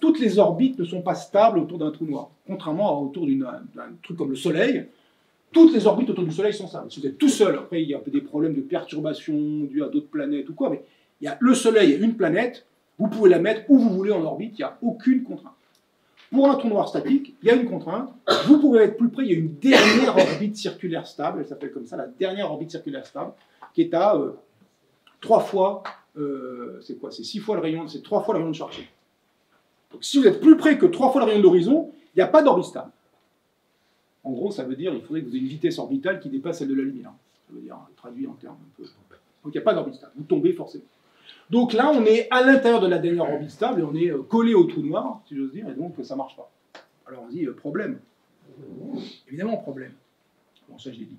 toutes les orbites ne sont pas stables autour d'un trou noir. Contrairement à autour d'un truc comme le Soleil, toutes les orbites autour du Soleil sont stables. Si vous êtes tout seul, après il y a des problèmes de perturbation dues à d'autres planètes ou quoi, mais il y a le Soleil et une planète, vous pouvez la mettre où vous voulez en orbite, il n'y a aucune contrainte. Pour un trou noir statique, il y a une contrainte, vous pouvez être plus près, il y a une dernière orbite circulaire stable, elle s'appelle comme ça, la dernière orbite circulaire stable, qui est à 3 fois, c'est quoi? C'est 6 fois le rayon, c'est 3 fois le rayon de Schwarzschild. Donc si vous êtes plus près que 3 fois le rayon de l'horizon, il n'y a pas d'orbite stable. En gros, ça veut dire qu'il faudrait que vous ayez une vitesse orbitale qui dépasse celle de la lumière. Ça veut dire, traduit en termes un peu... Donc il n'y a pas d'orbite stable, vous tombez forcément. Donc là, on est à l'intérieur de la dernière orbite stable et on est collé au trou noir, si j'ose dire, et donc ça ne marche pas. Alors on se dit, problème. Évidemment, problème. Bon, ça, je l'ai dit.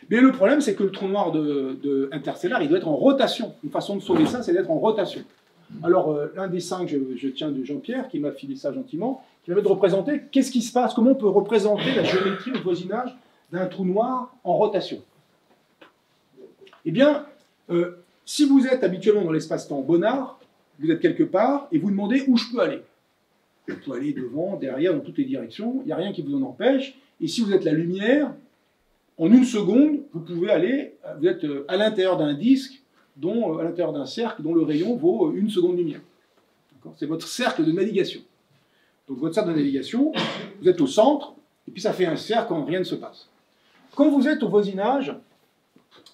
Mais le problème, c'est que le trou noir de interstellaire, il doit être en rotation. Une façon de sauver ça, c'est d'être en rotation. Alors, un dessin que je tiens de Jean-Pierre, qui m'a filé ça gentiment, qui permet de représenter qu'est-ce qui se passe, comment on peut représenter la géométrie au voisinage d'un trou noir en rotation. Eh bien, si vous êtes habituellement dans l'espace-temps Bonnard, vous êtes quelque part et vous demandez où je peux aller. Je peux aller devant, derrière, dans toutes les directions, il n'y a rien qui vous en empêche. Et si vous êtes la lumière, en une seconde, vous pouvez aller, vous êtes à l'intérieur d'un disque, à l'intérieur d'un cercle dont le rayon vaut une seconde de lumière. C'est votre cercle de navigation. Donc votre cercle de navigation, vous êtes au centre, et puis ça fait un cercle quand rien ne se passe. Quand vous êtes au voisinage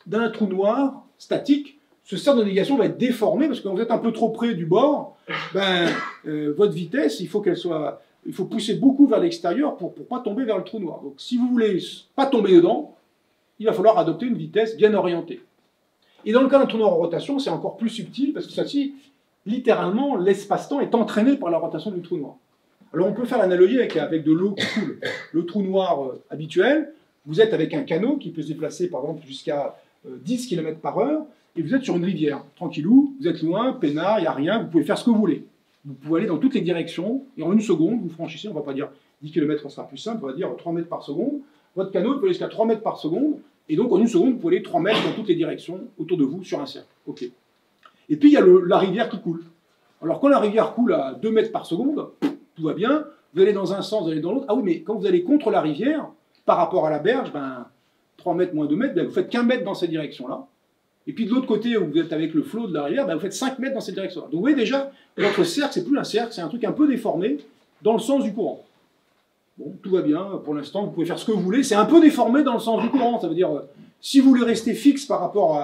d'un trou noir statique, ce cercle de navigation va être déformé, parce que quand vous êtes un peu trop près du bord, votre vitesse, il faut pousser beaucoup vers l'extérieur pour ne pas tomber vers le trou noir. Donc si vous voulez pas tomber dedans, il va falloir adopter une vitesse bien orientée. Et dans le cas d'un trou noir en rotation, c'est encore plus subtil, parce que ça-ci, littéralement, l'espace-temps est entraîné par la rotation du trou noir. Alors on peut faire l'analogie avec de l'eau qui coule. Le trou noir habituel, vous êtes avec un canot qui peut se déplacer par exemple jusqu'à 10 km/h, et vous êtes sur une rivière, tranquillou, vous êtes loin, peinard, il n'y a rien, vous pouvez faire ce que vous voulez. Vous pouvez aller dans toutes les directions, et en une seconde, vous franchissez, on ne va pas dire 10 km, ça sera plus simple, on va dire 3 mètres par seconde. Votre canot peut aller jusqu'à 3 mètres par seconde, et donc en une seconde, vous pouvez aller 3 mètres dans toutes les directions autour de vous sur un cercle. Okay. Et puis il y a la rivière qui coule. Alors quand la rivière coule à 2 mètres par seconde, tout va bien, vous allez dans un sens, vous allez dans l'autre. Ah oui, mais quand vous allez contre la rivière, par rapport à la berge, 3 mètres moins 2 mètres, vous faites qu'1 mètre dans cette direction-là. Et puis de l'autre côté, où vous êtes avec le flot de la rivière, vous faites 5 mètres dans cette direction-là. Donc vous voyez déjà, votre cercle, c'est plus un cercle, c'est un truc un peu déformé dans le sens du courant. Bon, tout va bien, pour l'instant, vous pouvez faire ce que vous voulez. C'est un peu déformé dans le sens du courant. Ça veut dire, si vous voulez rester fixe par rapport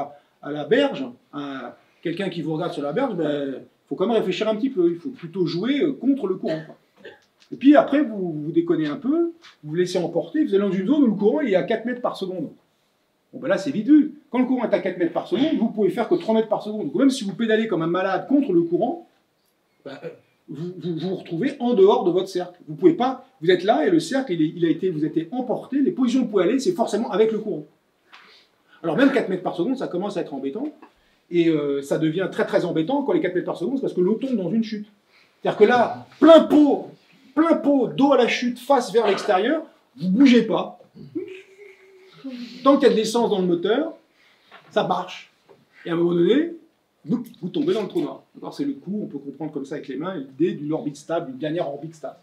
à la berge, à quelqu'un qui vous regarde sur la berge, il faut quand même réfléchir un petit peu. Il faut plutôt jouer contre le courant, quoi. Et puis après, vous déconnez un peu, vous vous laissez emporter, vous allez dans une zone où le courant est à 4 mètres par seconde. Bon, là, c'est vite vu. Quand le courant est à 4 mètres par seconde, vous pouvez faire que 3 mètres par seconde. Donc même si vous pédalez comme un malade contre le courant, vous vous retrouvez en dehors de votre cercle. Vous pouvez pas, vous êtes là et le cercle, vous êtes emporté. Les positions que vous pouvez aller, c'est forcément avec le courant. Alors même 4 mètres par seconde, ça commence à être embêtant. Et ça devient très très embêtant quand les 4 mètres par seconde, c'est parce que l'eau tombe dans une chute. C'est-à-dire que là, plein pot d'eau à la chute, face vers l'extérieur, vous ne bougez pas. Tant qu'il y a de l'essence dans le moteur, ça marche. Et à un moment donné, vous tombez dans le trou noir. C'est le coup, on peut comprendre comme ça avec les mains, l'idée d'une orbite stable, d'une dernière orbite stable.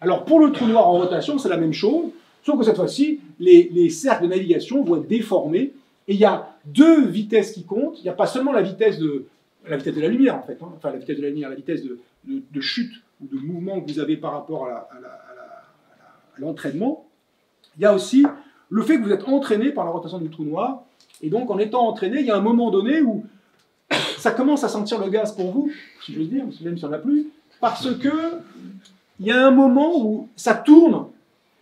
Alors pour le trou noir en rotation, c'est la même chose, sauf que cette fois-ci, les cercles de navigation vont être déformés, et il y a deux vitesses qui comptent. Il n'y a pas seulement la vitesse de la lumière, en fait, enfin la vitesse de la lumière, la vitesse de chute ou de mouvement que vous avez par rapport à l'entraînement. Il y a aussi le fait que vous êtes entraîné par la rotation du trou noir, et donc en étant entraîné, il y a un moment donné où ça commence à sentir le gaz pour vous, si je veux dire, même si on n'a plus, parce que il y a un moment où ça tourne,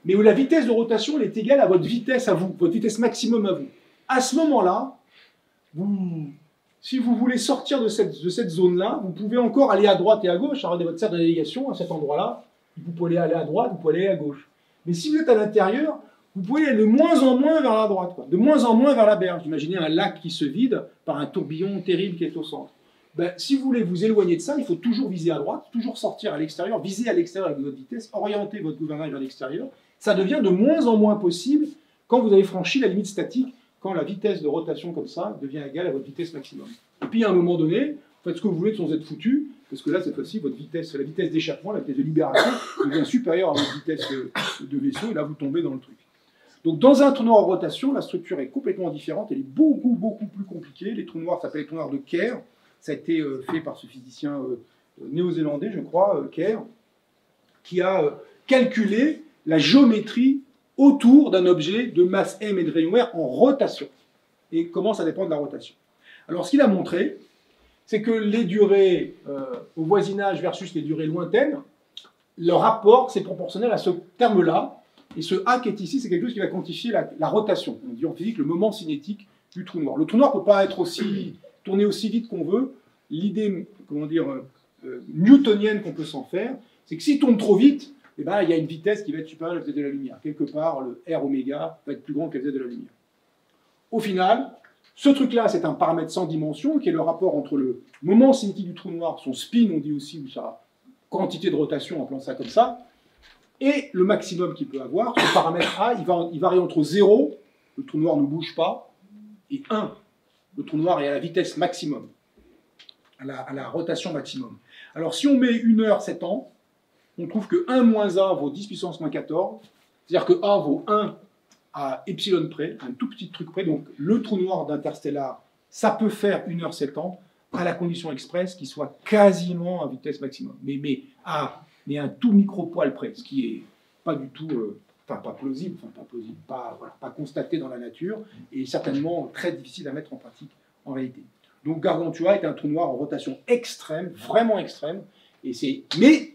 mais où la vitesse de rotation elle est égale à votre vitesse votre vitesse maximum à vous. À ce moment-là, si vous voulez sortir de cette zone-là, vous pouvez encore aller à droite et à gauche, regardez votre cercle de navigation à cet endroit-là, vous pouvez aller à droite, vous pouvez aller à gauche. Mais si vous êtes à l'intérieur, vous pouvez aller de moins en moins vers la droite, de moins en moins vers la berge. Imaginez un lac qui se vide par un tourbillon terrible qui est au centre. Si vous voulez vous éloigner de ça, il faut toujours viser à droite, toujours sortir à l'extérieur, viser à l'extérieur avec votre vitesse, orienter votre gouvernail vers l'extérieur. Ça devient de moins en moins possible quand vous avez franchi la limite statique, quand la vitesse de rotation comme ça devient égale à votre vitesse maximum. Et puis à un moment donné, faites ce que vous voulez sans être foutu, parce que là, cette fois-ci, votre vitesse, la vitesse d'échappement, la vitesse de libération, devient supérieure à votre vitesse de vaisseau, et là, vous tombez dans le truc. Donc dans un trou noir en rotation, la structure est complètement différente, elle est beaucoup, beaucoup plus compliquée. Les trous noirs s'appellent les trous noirs de Kerr. Ça a été fait par ce physicien néo-zélandais, je crois, Kerr, qui a calculé la géométrie autour d'un objet de masse m et de rayon r en rotation. Et comment ça dépend de la rotation. Alors ce qu'il a montré, c'est que les durées au voisinage versus les durées lointaines, le rapport, c'est proportionnel à ce terme-là. Et ce A qui est ici, c'est quelque chose qui va quantifier la rotation. On dit en physique le moment cinétique du trou noir. Le trou noir ne peut pas être tourner aussi vite qu'on veut. L'idée, newtonienne qu'on peut s'en faire, c'est que s'il tourne trop vite, il y a une vitesse qui va être supérieure à la vitesse de la lumière. Quelque part, le R oméga va être plus grand que la vitesse de la lumière. Au final, ce truc-là, c'est un paramètre sans dimension, qui est le rapport entre le moment cinétique du trou noir, son spin, on dit aussi, ou sa quantité de rotation, on appelle ça comme ça, et le maximum qu'il peut avoir, ce paramètre A, il varie entre 0, le trou noir ne bouge pas, et 1, le trou noir est à la vitesse maximum, à la rotation maximum. Alors si on met 1 heure 7 ans, on trouve que 1 moins A vaut 10 puissance moins 14, c'est-à-dire que A vaut 1 à epsilon près, un tout petit truc près, donc le trou noir d'Interstellar, ça peut faire 1 heure 7 ans, à la condition express qu'il soit quasiment à vitesse maximum, mais un tout micro-poil près, ce qui est pas du tout, pas plausible, pas constaté dans la nature, et certainement très difficile à mettre en pratique en réalité. Donc Gargantua est un trou noir en rotation extrême, vraiment extrême, mais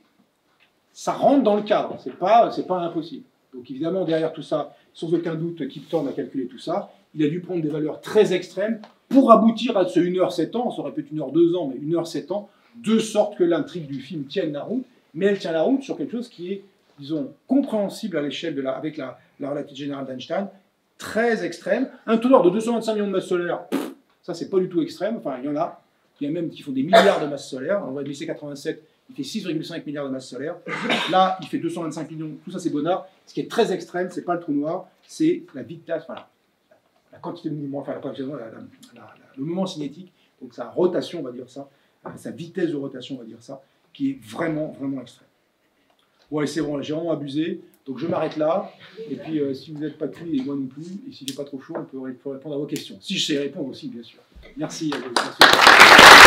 ça rentre dans le cadre, c'est pas impossible. Donc évidemment, derrière tout ça, sans aucun doute, Kip Thorne a calculé tout ça, il a dû prendre des valeurs très extrêmes pour aboutir à ce 1 heure 7 ans, ça aurait pu être 1 heure 2 ans, mais 1 heure 7 ans, de sorte que l'intrigue du film tienne la route, mais elle tient la route sur quelque chose qui est, disons, compréhensible à l'échelle avec la relativité générale d'Einstein, très extrême. Un trou noir de 225 millions de masses solaires, ça c'est pas du tout extrême, enfin il y a même qui font des milliards de masses solaires, on voit le LC87, il fait 6,5 milliards de masses solaires, là il fait 225 millions, tout ça c'est Bonnard, ce qui est très extrême, c'est pas le trou noir, c'est la vitesse, enfin la quantité de mouvement, enfin le mouvement cinétique, donc sa rotation, on va dire ça, sa vitesse de rotation, on va dire ça, qui est vraiment, vraiment extrême. Ouais, c'est bon, j'ai vraiment abusé, donc je m'arrête là, et puis si vous n'êtes pas cuit, et moi non plus, et si j'ai pas trop chaud, on peut répondre à vos questions. Si je sais répondre aussi, bien sûr. Merci à vous. Merci.